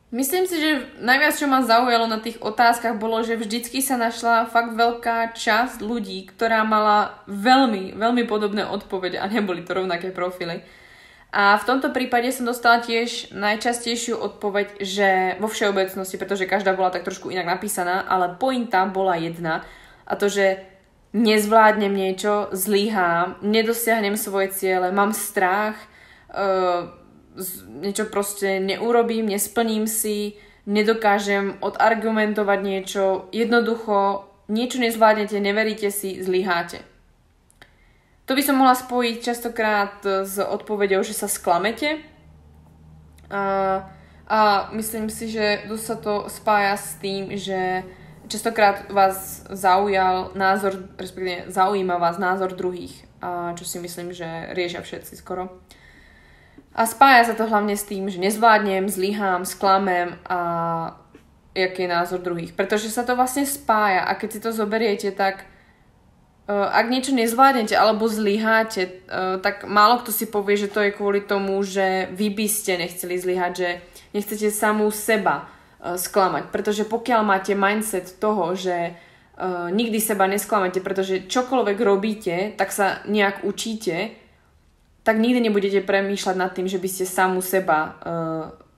Myslím si, že najviac, čo ma zaujalo na tých otázkach, bolo, že vždycky sa našla fakt veľká časť ľudí, ktorá mala veľmi, veľmi podobné odpovede a neboli to rovnaké profily. A v tomto prípade som dostala tiež najčastejšiu odpoveď, že vo všeobecnosti, pretože každá bola tak trošku inak napísaná, ale pointa bola jedna a to, že nezvládnem niečo, zlyhám, nedosiahnem svoje ciele, mám strach, niečo proste neurobím, nesplním si, nedokážem odargumentovať niečo, jednoducho niečo nezvládnete, neveríte si, zlyháte. To by som mohla spojiť častokrát s odpoveďou, že sa sklamete. A myslím si, že dosť sa to spája s tým, že častokrát vás zaujal názor, respektíve zaujíma vás názor druhých, čo si myslím, že riešia všetci skoro. A spája sa to hlavne s tým, že nezvládnem, zlyhám, sklamem a aký je názor druhých. Pretože sa to vlastne spája a keď si to zoberiete, tak ak niečo nezvládnete alebo zlyháte, tak málo kto si povie, že to je kvôli tomu, že vy by ste nechceli zlyhať, že nechcete samú seba sklamať. Pretože pokiaľ máte mindset toho, že nikdy seba nesklamete, pretože čokoľvek robíte, tak sa nejak učíte, tak nikdy nebudete premýšľať nad tým, že by ste samú seba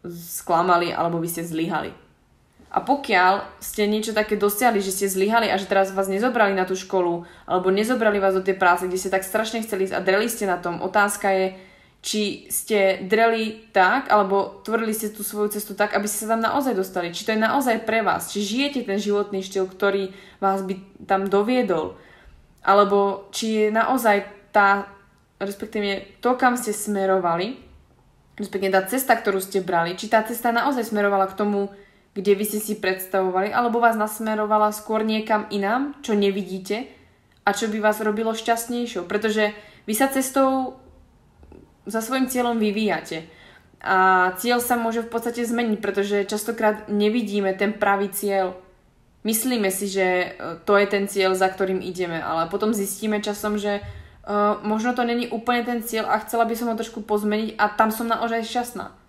sklamali alebo by ste zlyhali. A pokiaľ ste niečo také dosiahli, že ste zlyhali a že teraz vás nezobrali na tú školu alebo nezobrali vás do tej práce, kde ste tak strašne chceli ísť a dreli ste na tom, otázka je, či ste dreli tak alebo tvorili ste tú svoju cestu tak, aby ste sa tam naozaj dostali. Či to je naozaj pre vás. Či žijete ten životný štýl, ktorý vás by tam doviedol. Alebo či je naozaj tá, respektíve to, kam ste smerovali, respektíve tá cesta, ktorú ste brali, či tá cesta naozaj smerovala k tomu, kde vy ste si predstavovali, alebo vás nasmerovala skôr niekam inám, čo nevidíte a čo by vás robilo šťastnejšou. Pretože vy sa cestou za svojím cieľom vyvíjate. A cieľ sa môže v podstate zmeniť, pretože častokrát nevidíme ten pravý cieľ. Myslíme si, že to je ten cieľ, za ktorým ideme, ale potom zistíme časom, že možno to není úplne ten cieľ a chcela by som ho trošku pozmeniť a tam som naozaj šťastná.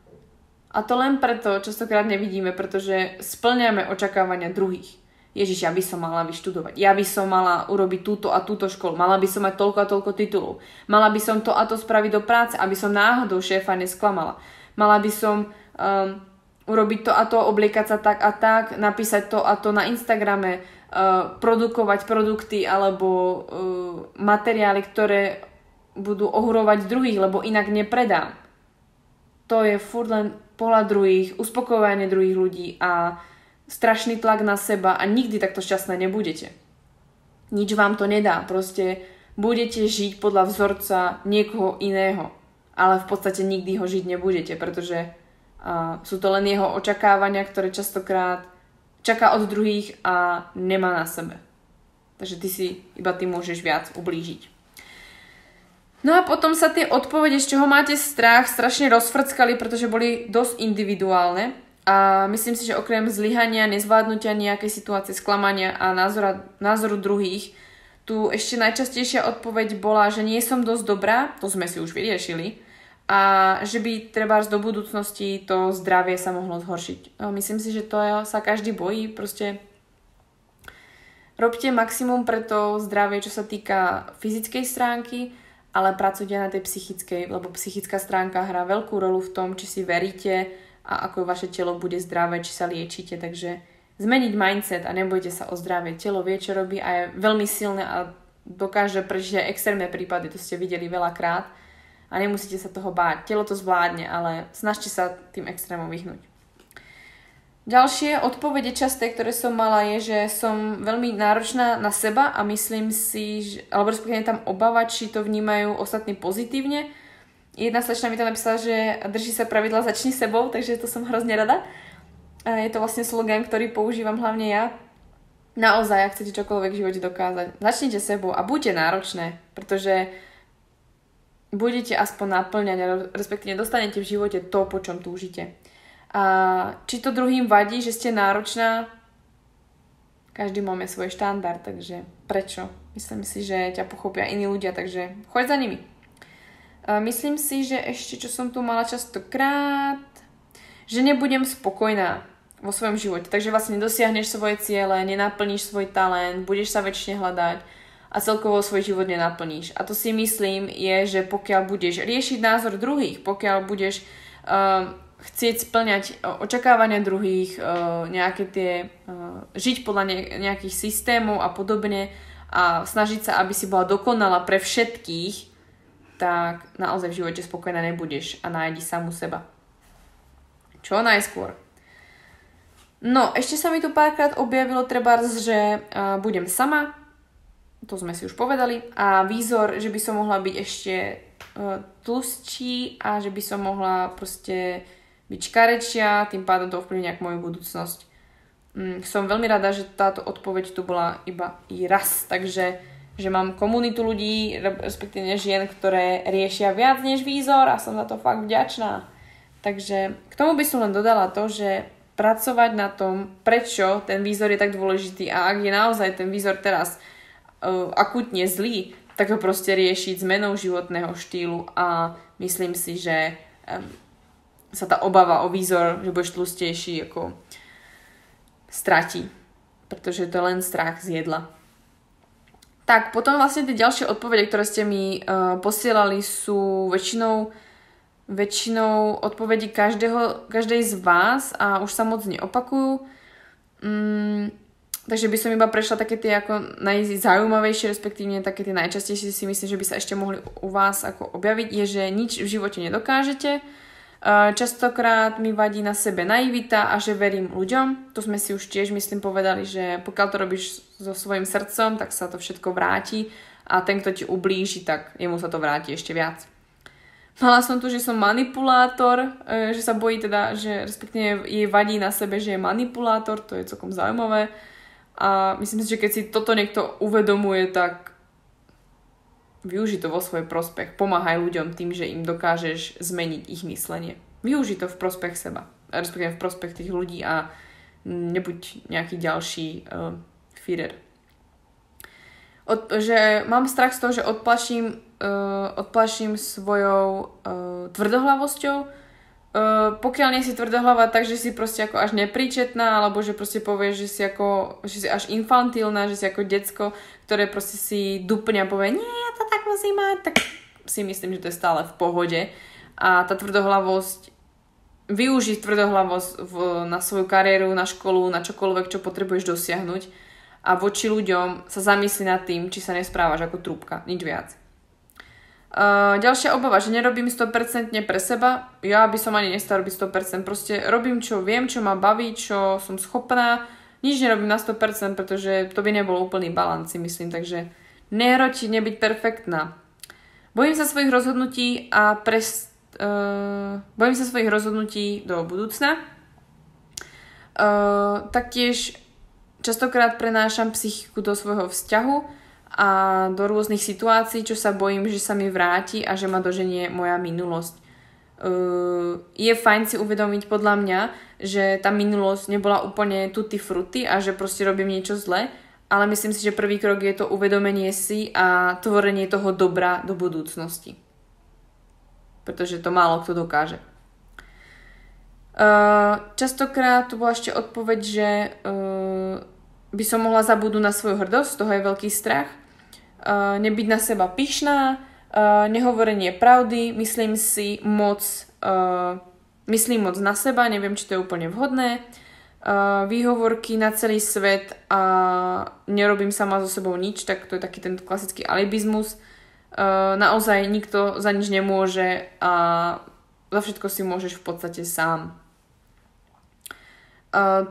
A to len preto častokrát nevidíme, pretože splňame očakávania druhých. Ježiš, ja by som mala vyštudovať. Ja by som mala urobiť túto a túto školu. Mala by som mať toľko a toľko titulov. Mala by som to a to spraviť do práce, aby som náhodou šéfa nesklamala. Mala by som urobiť to a to, obliekať sa tak a tak, napísať to a to na Instagrame, produkovať produkty alebo materiály, ktoré budú ohurovať druhých, lebo inak nepredám. To je furt len pohľad druhých, uspokojovanie druhých ľudí a strašný tlak na seba a nikdy takto šťastné nebudete. Nič vám to nedá, proste budete žiť podľa vzorca niekoho iného, ale v podstate nikdy ho žiť nebudete, pretože sú to len jeho očakávania, ktoré častokrát čaká od druhých a nemá na sebe. Takže iba ty môžeš viac ublížiť. No a potom sa tie odpovede, z čoho máte strach, strašne rozfrckali, pretože boli dosť individuálne. A myslím si, že okrem zlyhania, nezvládnutia nejakej situácie, sklamania a názoru druhých, tu ešte najčastejšia odpoveď bola, že nie som dosť dobrá, to sme si už vyriešili, a že by trebárs do budúcnosti to zdravie sa mohlo zhoršiť. A myslím si, že to sa každý bojí, proste robte maximum pre to zdravie, čo sa týka fyzickej stránky, ale pracujte na tej psychickej, lebo psychická stránka hrá veľkú rolu v tom, či si veríte a ako vaše telo bude zdravé, či sa liečite. Takže zmeniť mindset a nebojte sa o zdravie. Telo vie, čo robí a je veľmi silné a dokáže prežiť aj extrémne prípady, to ste videli veľakrát a nemusíte sa toho báť. Telo to zvládne, ale snažte sa tým extrémom vyhnúť. Ďalšie odpovede časté, ktoré som mala, je, že som veľmi náročná na seba a myslím si, alebo respektíve tam obava, či to vnímajú ostatní pozitívne. Jedna slečna mi tam napísala, že drží sa pravidla, začni sebou, takže to som hrozne rada. A je to vlastne slogan, ktorý používam hlavne ja. Naozaj, ak chcete čokoľvek v živote dokázať, začnite sebou a buďte náročné, pretože budete aspoň naplňať, respektíve dostanete v živote to, po čom túžite. A či to druhým vadí, že ste náročná, každý máme svoj štandard, takže prečo? Myslím si, že ťa pochopia iní ľudia, takže choď za nimi. Myslím si, že ešte, čo som tu mala častokrát, že nebudem spokojná vo svojom živote, takže vlastne dosiahneš svoje ciele, nenaplníš svoj talent, budeš sa väčšine hľadať a celkovo svoj život nenaplníš. A to si myslím je, že pokiaľ budeš riešiť názor druhých, pokiaľ budeš chcieť splňať očakávania druhých, nejaké tie, žiť podľa nejakých systémov a podobne a snažiť sa, aby si bola dokonalá pre všetkých, tak naozaj v živote spokojná nebudeš a nájdi samú seba. Čo najskôr. No, ešte sa mi tu párkrát objavilo trebárs, že budem sama, to sme si už povedali. A výzor, že by som mohla byť ešte tlustší a že by som mohla proste byť škarečia, tým pádom to ovplyvní nejak moju budúcnosť. Som veľmi rada, že táto odpoveď tu bola iba i raz, takže že mám komunitu ľudí, respektíve žien, ktoré riešia viac než výzor a som za to fakt vďačná. Takže k tomu by som len dodala to, že pracovať na tom, prečo ten výzor je tak dôležitý a ak je naozaj ten výzor teraz akútne zlý, tak ho proste riešiť zmenou životného štýlu a myslím si, že sa tá obava o výzor, že budeš tlustejší, ako stratí, pretože to je len strach z jedla. Tak, potom vlastne tie ďalšie odpovede, ktoré ste mi posielali, sú väčšinou odpovedi každej z vás a už sa moc neopakujú. Takže by som iba prešla také tie ako najzaujímavejšie, respektíve také tie najčastejšie si myslím, že by sa ešte mohli u vás ako objaviť, je, že nič v živote nedokážete. Častokrát mi vadí na sebe naivita a že verím ľuďom. To sme si už tiež myslím povedali, že pokiaľ to robíš so svojím srdcom, tak sa to všetko vráti a ten, kto ti ublíži, tak jemu sa to vráti ešte viac. Mala som tu, že som manipulátor, že sa bojí teda, že respektíve jej vadí na sebe, že je manipulátor, to je celkom zaujímavé. A myslím si, že keď si toto niekto uvedomuje, tak využij to vo svoj prospech. Pomáhaj ľuďom tým, že im dokážeš zmeniť ich myslenie. Využij to v prospech seba, respektíve v prospech tých ľudí a nebuď nejaký ďalší Führer. Že mám strach z toho, že odplaším svojou tvrdohlavosťou. Pokiaľ nie si tvrdohlava, takže si proste ako až nepríčetná, alebo že proste povieš, že si až infantilná, že si ako decko, ktoré proste si dupne a povie, nie, ja to tak musím mať, tak si myslím, že to je stále v pohode. A tá tvrdohlavosť, využiť tvrdohlavosť na svoju kariéru, na školu, na čokoľvek, čo potrebuješ dosiahnuť a voči ľuďom sa zamysli nad tým, či sa nesprávaš ako trúbka, nič viac. Ďalšia obava, že nerobím 100% pre seba. Ja by som ani nestal robiť 100%. Proste robím, čo viem, čo ma baví, čo som schopná. Nič nerobím na 100%, pretože to by nebol úplný balans, si myslím. Takže nehrotiť, nebyť perfektná. Bojím sa svojich rozhodnutí bojím sa svojich rozhodnutí do budúcna. Taktiež častokrát prenášam psychiku do svojho vzťahu a do rôznych situácií, čo sa bojím, že sa mi vráti a že ma doženie moja minulosť. Je fajn si uvedomiť podľa mňa, že tá minulosť nebola úplne tutti frutti a že proste robím niečo zle, ale myslím si, že prvý krok je to uvedomenie si a tvorenie toho dobra do budúcnosti. Pretože to málo kto dokáže. Častokrát tu bola ešte odpoveď, že by som mohla zabudnúť na svoju hrdosť, z toho je veľký strach. Nebyť na seba pyšná, nehovorenie pravdy, myslím moc na seba, neviem, či to je úplne vhodné, výhovorky na celý svet a nerobím sama so sebou nič, tak to je taký ten klasický alibizmus. Naozaj nikto za nič nemôže a za všetko si môžeš v podstate sám.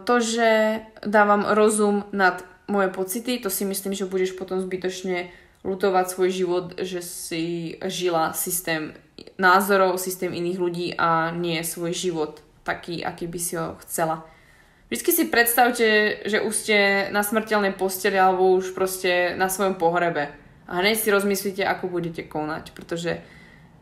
To, že dávam rozum nad moje pocity, to si myslím, že budeš potom zbytočne lutovať svoj život, že si žila systém názorov, systém iných ľudí a nie svoj život taký, aký by si ho chcela. Vždycky si predstavte, že už ste na smrteľnej posteli alebo už proste na svojom pohrebe a hneď si rozmyslíte, ako budete konať, pretože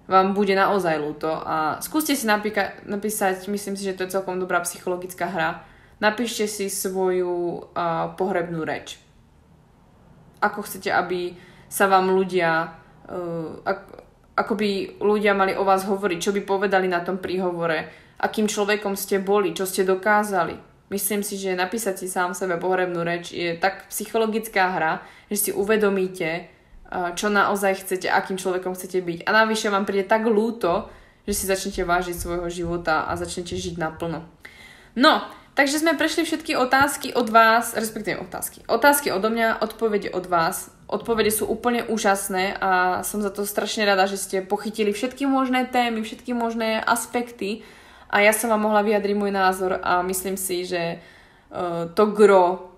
vám bude naozaj ľúto a skúste si napísať, myslím si, že to je celkom dobrá psychologická hra. Napíšte si svoju pohrebnú reč. Ako chcete, aby sa vám ľudia, ako by ľudia mali o vás hovoriť, čo by povedali na tom príhovore, akým človekom ste boli, čo ste dokázali. Myslím si, že napísať si sám sebe pohrebnú reč je tak psychologická hra, že si uvedomíte, čo naozaj chcete, akým človekom chcete byť. A navyše vám príde tak ľúto, že si začnete vážiť svojho života a začnete žiť naplno. No, takže sme prešli všetky otázky od vás, respektíve otázky odo mňa, odpovede od vás. Odpovede sú úplne úžasné a som za to strašne rada, že ste pochytili všetky možné témy, všetky možné aspekty a ja som vám mohla vyjadriť môj názor a myslím si, že to gro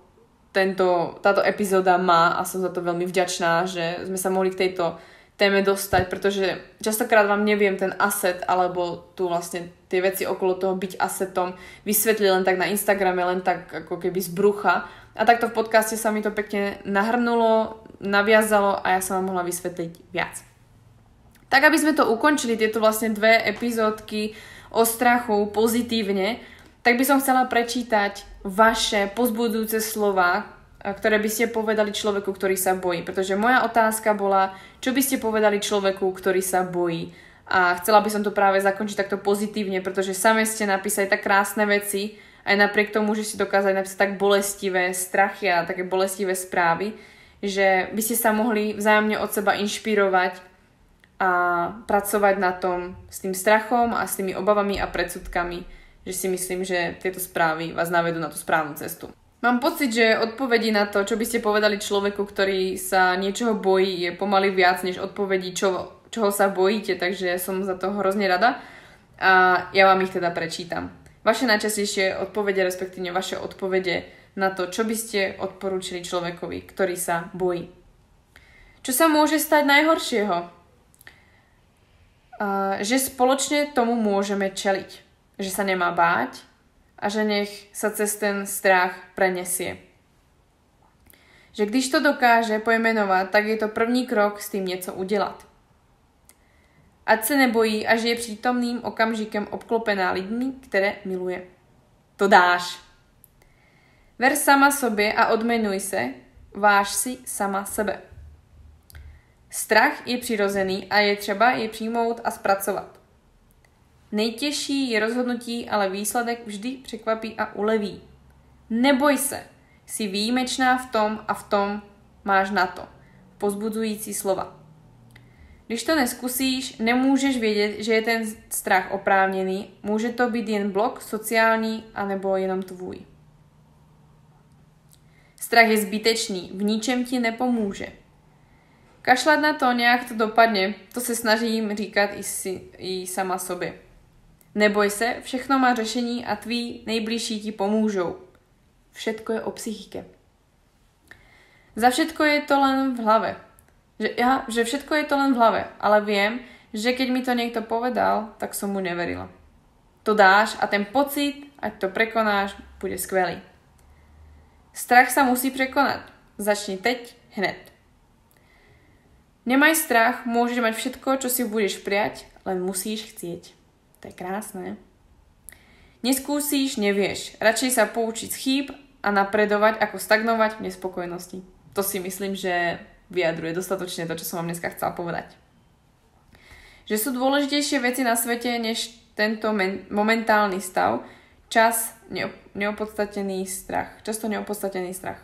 táto epizóda má a som za to veľmi vďačná, že sme sa mohli k tejto téme dostať, pretože častokrát vám neviem ten asset alebo tu vlastne tie veci okolo toho byť assetom vysvetliť len tak na Instagrame, len tak ako keby z brucha. A takto v podcaste sa mi to pekne nahrnulo, naviazalo a ja som vám mohla vysvetliť viac. Tak aby sme to ukončili, tieto vlastne 2 epizódky o strachu pozitívne, tak by som chcela prečítať vaše povzbudzujúce slová, ktoré by ste povedali človeku, ktorý sa bojí. Pretože moja otázka bola, čo by ste povedali človeku, ktorý sa bojí. A chcela by som to práve zakončiť takto pozitívne, pretože same ste napísali tak krásne veci, aj napriek tomu, že ste dokázali napísať tak bolestivé strachy a také bolestivé správy, že by ste sa mohli vzájomne od seba inšpirovať a pracovať na tom s tým strachom a s tými obavami a predsudkami, že si myslím, že tieto správy vás navedú na tú správnu cestu. Mám pocit, že odpovedí na to, čo by ste povedali človeku, ktorý sa niečoho bojí, je pomaly viac než odpovedí, čoho sa bojíte, takže som za to hrozne rada a ja vám ich teda prečítam. Vaše najčastejšie odpovede, respektíve vaše odpovede na to, čo by ste odporúčili človekovi, ktorý sa bojí. Čo sa môže stať najhoršieho? Že spoločne tomu môžeme čeliť. Že sa nemá báť, a že nech sa cez ten strach prenesie. Že když to dokáže pojmenovat, tak je to první krok s tím něco udělat. Ať se nebojí a žije přítomným okamžikem obklopená lidmi, které miluje. To dáš. Ver sama sobě a odmenuj se, váž si sama sebe. Strach je přirozený a je třeba jej přijmout a zpracovat. Nejtěžší je rozhodnutí, ale výsledek vždy překvapí a uleví. Neboj se, jsi výjimečná v tom a v tom máš na to. Pozbudující slova. Když to neskusíš, nemůžeš vědět, že je ten strach oprávněný, může to být jen blok sociální anebo jenom tvůj. Strach je zbytečný, v ničem ti nepomůže. Kašlat na to, nějak to dopadne, to se snažím říkat i sama sobě. Neboj se, všechno má řešení a tví nejbližší ti pomůžou. Všetko je o psychike. Za všetko je to len v hlave. Že všetko je to len v hlave, ale viem, že keď mi to niekto povedal, tak som mu neverila. To dáš a ten pocit, ať to prekonáš, bude skvelý. Strach sa musí prekonať. Začni teď, hned. Nemaj strach, môžeš mať všetko, čo si budeš prijať, len musíš chcieť. To je krásne. Neskúsíš, nevieš. Radšej sa poučiť z chýb a napredovať, ako stagnovať v nespokojnosti. To si myslím, že vyjadruje dostatočne to, čo som vám dneska chcela povedať. Že sú dôležitejšie veci na svete, než tento momentálny stav, neopodstatnený strach. Často neopodstatnený strach.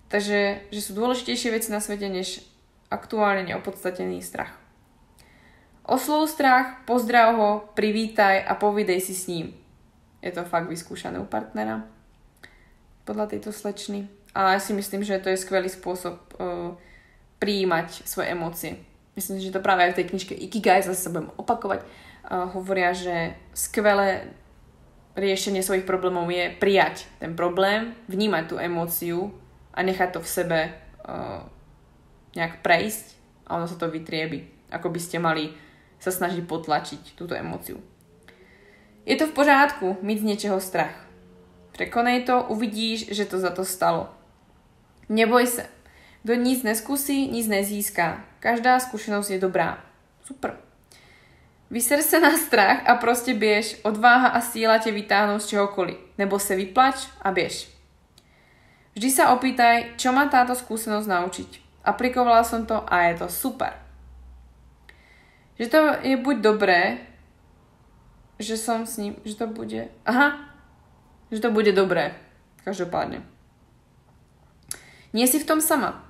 Takže, že sú dôležitejšie veci na svete, než aktuálne neopodstatnený strach. Oslov strach, pozdrav ho, privítaj a povídej si s ním. Je to fakt vyskúšané u partnera. Podľa tejto slečny. A ja si myslím, že to je skvelý spôsob prijímať svoje emócie. Myslím, že to práve aj v tej knižke Ikigai, zase sa budem opakovať, hovoria, že skvelé riešenie svojich problémov je prijať ten problém, vnímať tú emóciu a nechať to v sebe nejak prejsť a ono sa to vytriebi. Ako by ste mali sa snažiť potlačiť túto emóciu. Je to v pořádku mít z niečoho strach. Prekonej to, uvidíš, že to za to stalo. Neboj se. Kdo nic neskusí, nic nezíská. Každá skúsenosť je dobrá. Super. Vyser se na strach a proste běž. Odváha a síla tě vytáhnou z čehokoliv. Nebo se vyplač a běž. Vždy sa opýtaj, čo ma táto skúsenosť naučiť. Aplikovala som to a je to super. Že to je buď dobré, že som s ním, že to bude... že to bude dobré. Každopádne. Nie si v tom sama.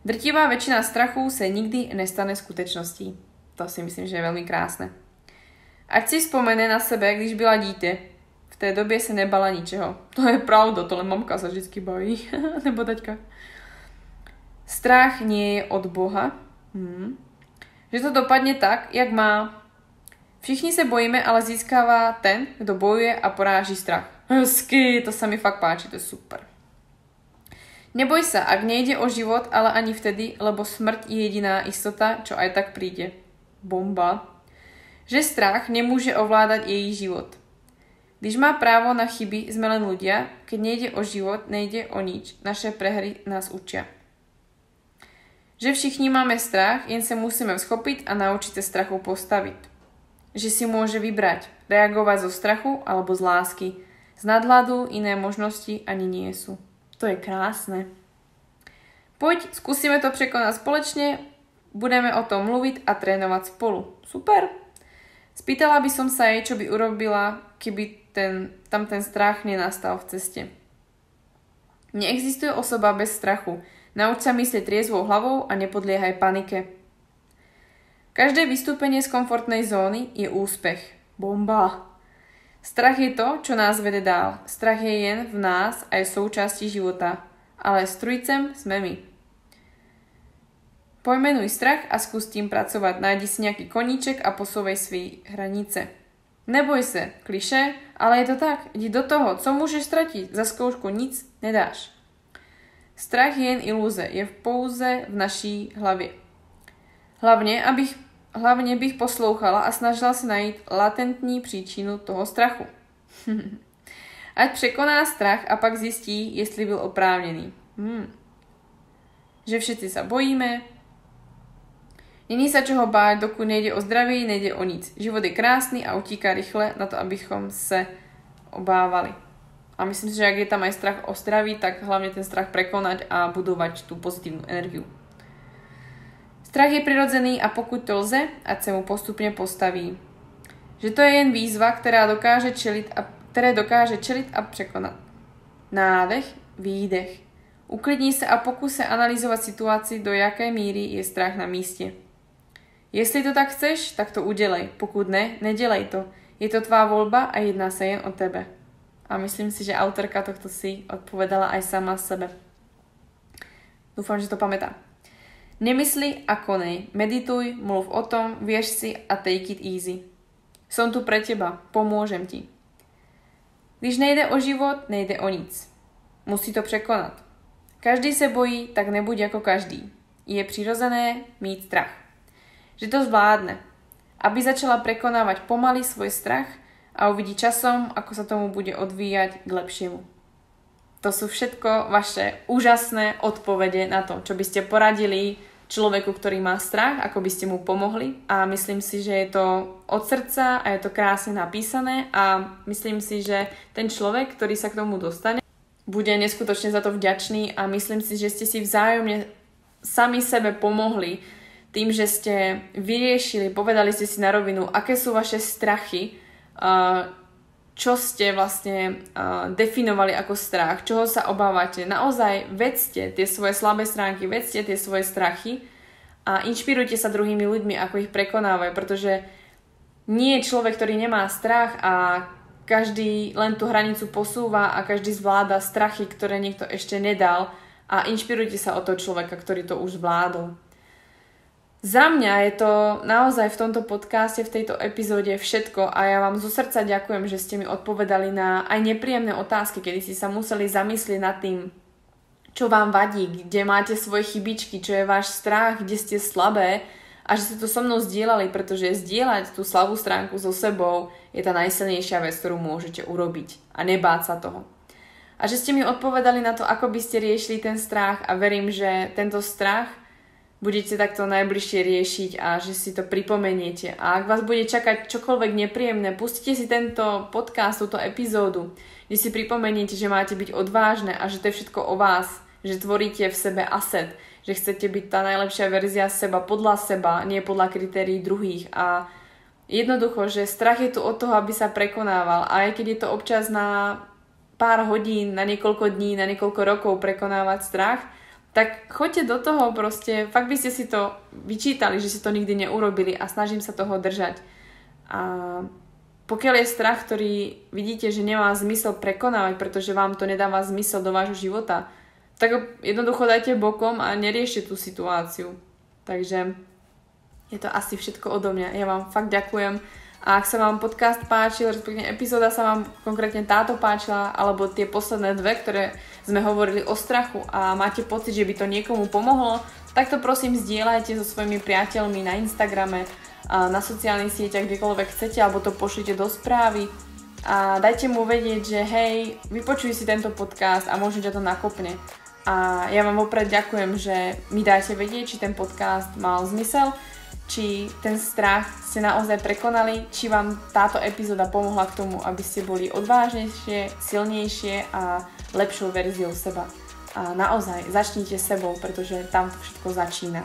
Drtivá väčšina strachu sa nikdy nestane skutečností. To si myslím, že je veľmi krásne. Ať si spomene na sebe, když byla dítě, v té době se nebala ničeho. To je pravda, to len mamka sa vždycky baví. Nebo taťka. Strach nie je od Boha. Že to dopadne tak, jak má. Všichni se bojíme, ale získává ten, kdo bojuje a poráží strach. Hezky, to sa mi fakt páči, to je super. Neboj sa, ak nejde o život, ale ani vtedy, lebo smrť je jediná istota, čo aj tak príde. Bomba. Že strach nemôže ovládať jej život. Když má právo na chyby, sme len ľudia, keď nejde o život, nejde o nič. Naše prehry nás učia. Že všichni máme strach, jen sa musíme schopiť a naučiť sa strachu postaviť. Že si môže vybrať, reagovať zo strachu alebo z lásky. Z nadhľadu iné možnosti ani nie sú. To je krásne. Poď, skúsime to prekonať spoločne, budeme o tom mluviť a trénovať spolu. Super! Spýtala by som sa jej, čo by urobila, keby tam ten strach nenastal v ceste. Neexistuje osoba bez strachu. Nauč sa myslieť triezvou hlavou a nepodliehaj panike. Každé vystúpenie z komfortnej zóny je úspech. Bomba! Strach je to, čo nás vede dál. Strach je jen v nás a je súčasťou života. Ale strujcem sme my. Pojmenuj strach a skús tým pracovať. Nájdi si nejaký koníček a posúvaj svoje hranice. Neboj sa, klišé, ale je to tak. Idi do toho, co môžeš stratiť. Za skúšku nic nedáš. Strach je jen ilúze, je v pouze v naší hlavě. Hlavne bych poslouchala a snažila sa najít latentní příčinu toho strachu. Ať překoná strach a pak zjistí, jestli byl oprávněný. Že všetci sa bojíme. Není sa čoho báť, dokud nejde o zdraví, nejde o nic. Život je krásny a utíká rýchle na to, abychom se obávali. A myslím si, že ak je tam aj strach o zdraví, tak hlavne ten strach prekonať a budovať tú pozitívnu energiu. Strach je prirodzený a pokud to lze, ať sa mu postupne postaví. Že to je jen výzva, ktoré dokáže čeliť a překonat. Nádech, výdech. Uklidni sa a pokus sa analyzovať situácii, do jaké míry je strach na míste. Jestli to tak chceš, tak to udelej. Pokud ne, nedelej to. Je to tvá voľba a jedná sa jen o tebe. A myslím si, že autorka tohto si odpovedala aj sama sebe. Dúfam, že to pamätá. Nemysli a konej. Medituj, mluv o tom, vieš si a take it easy. Som tu pre teba, pomôžem ti. Když nejde o život, nejde o nic. Musí to překonat. Každý se bojí, tak nebuď ako každý. Je přirozené mít strach. Že to zvládne. Aby začala prekonávať pomaly svoj strach a uvidí časom, ako sa tomu bude odvíjať k lepšiemu. To sú všetko vaše úžasné odpovede na to, čo by ste poradili človeku, ktorý má strach, ako by ste mu pomohli. A myslím si, že je to od srdca a je to krásne napísané a myslím si, že ten človek, ktorý sa k tomu dostane, bude neskutočne za to vďačný a myslím si, že ste si vzájomne sami sebe pomohli tým, že ste vyriešili, povedali ste si na rovinu, aké sú vaše strachy, čo ste vlastne definovali ako strach, čoho sa obávate. Naozaj vedzte tie svoje slabé stránky, vedzte tie svoje strachy a inšpirujte sa druhými ľuďmi, ako ich prekonávajú, pretože nie je človek, ktorý nemá strach a každý len tú hranicu posúva a každý zvláda strachy, ktoré niekto ešte nedal a inšpirujte sa od toho človeka, ktorý to už zvládol. Za mňa je to naozaj v tomto podcaste, v tejto epizóde všetko a ja vám zo srdca ďakujem, že ste mi odpovedali na aj nepríjemné otázky, kedy ste sa museli zamyslieť nad tým, čo vám vadí, kde máte svoje chybičky, čo je váš strach, kde ste slabé a že ste to so mnou zdieľali, pretože zdieľať tú slabú stránku so sebou je tá najsilnejšia vec, ktorú môžete urobiť a nebáť sa toho. A že ste mi odpovedali na to, ako by ste riešili ten strach a verím, že tento strach budete takto najbližšie riešiť a že si to pripomeniete. A ak vás bude čakať čokoľvek nepríjemné, pustite si tento podcast, túto epizódu, kde si pripomeniete, že máte byť odvážne a že to je všetko o vás, že tvoríte v sebe asset, že chcete byť tá najlepšia verzia seba podľa seba, nie podľa kritérií druhých. A jednoducho, že strach je tu od toho, aby sa prekonával. A aj keď je to občas na pár hodín, na niekoľko dní, na niekoľko rokov prekonávať strach, tak choďte do toho proste, fakt by ste si to vyčítali, že si to nikdy neurobili a snažím sa toho držať. A pokiaľ je strach, ktorý vidíte, že nemá zmysel prekonávať, pretože vám to nedáva zmysel do vášho života, tak jednoducho dajte bokom a neriešte tú situáciu. Takže je to asi všetko odo mňa. Ja vám fakt ďakujem A ak sa vám podcast páčil, respektíve epizóda sa vám konkrétne táto páčila, alebo tie posledné dve, ktoré sme hovorili o strachu a máte pocit, že by to niekomu pomohlo, tak to prosím zdieľajte so svojimi priateľmi na Instagrame, na sociálnych sieťach, kdekoľvek chcete, alebo to pošlite do správy a dajte mu vedieť, že hej, vypočuj si tento podcast a možno ťa to nakopne. A ja vám vopred ďakujem, že mi dáte vedieť, či ten podcast mal zmysel, či ten strach ste naozaj prekonali, či vám táto epizóda pomohla k tomu, aby ste boli odvážnejšie, silnejšie a lepšou verziou seba. A naozaj začnite sebou, pretože tam to všetko začína.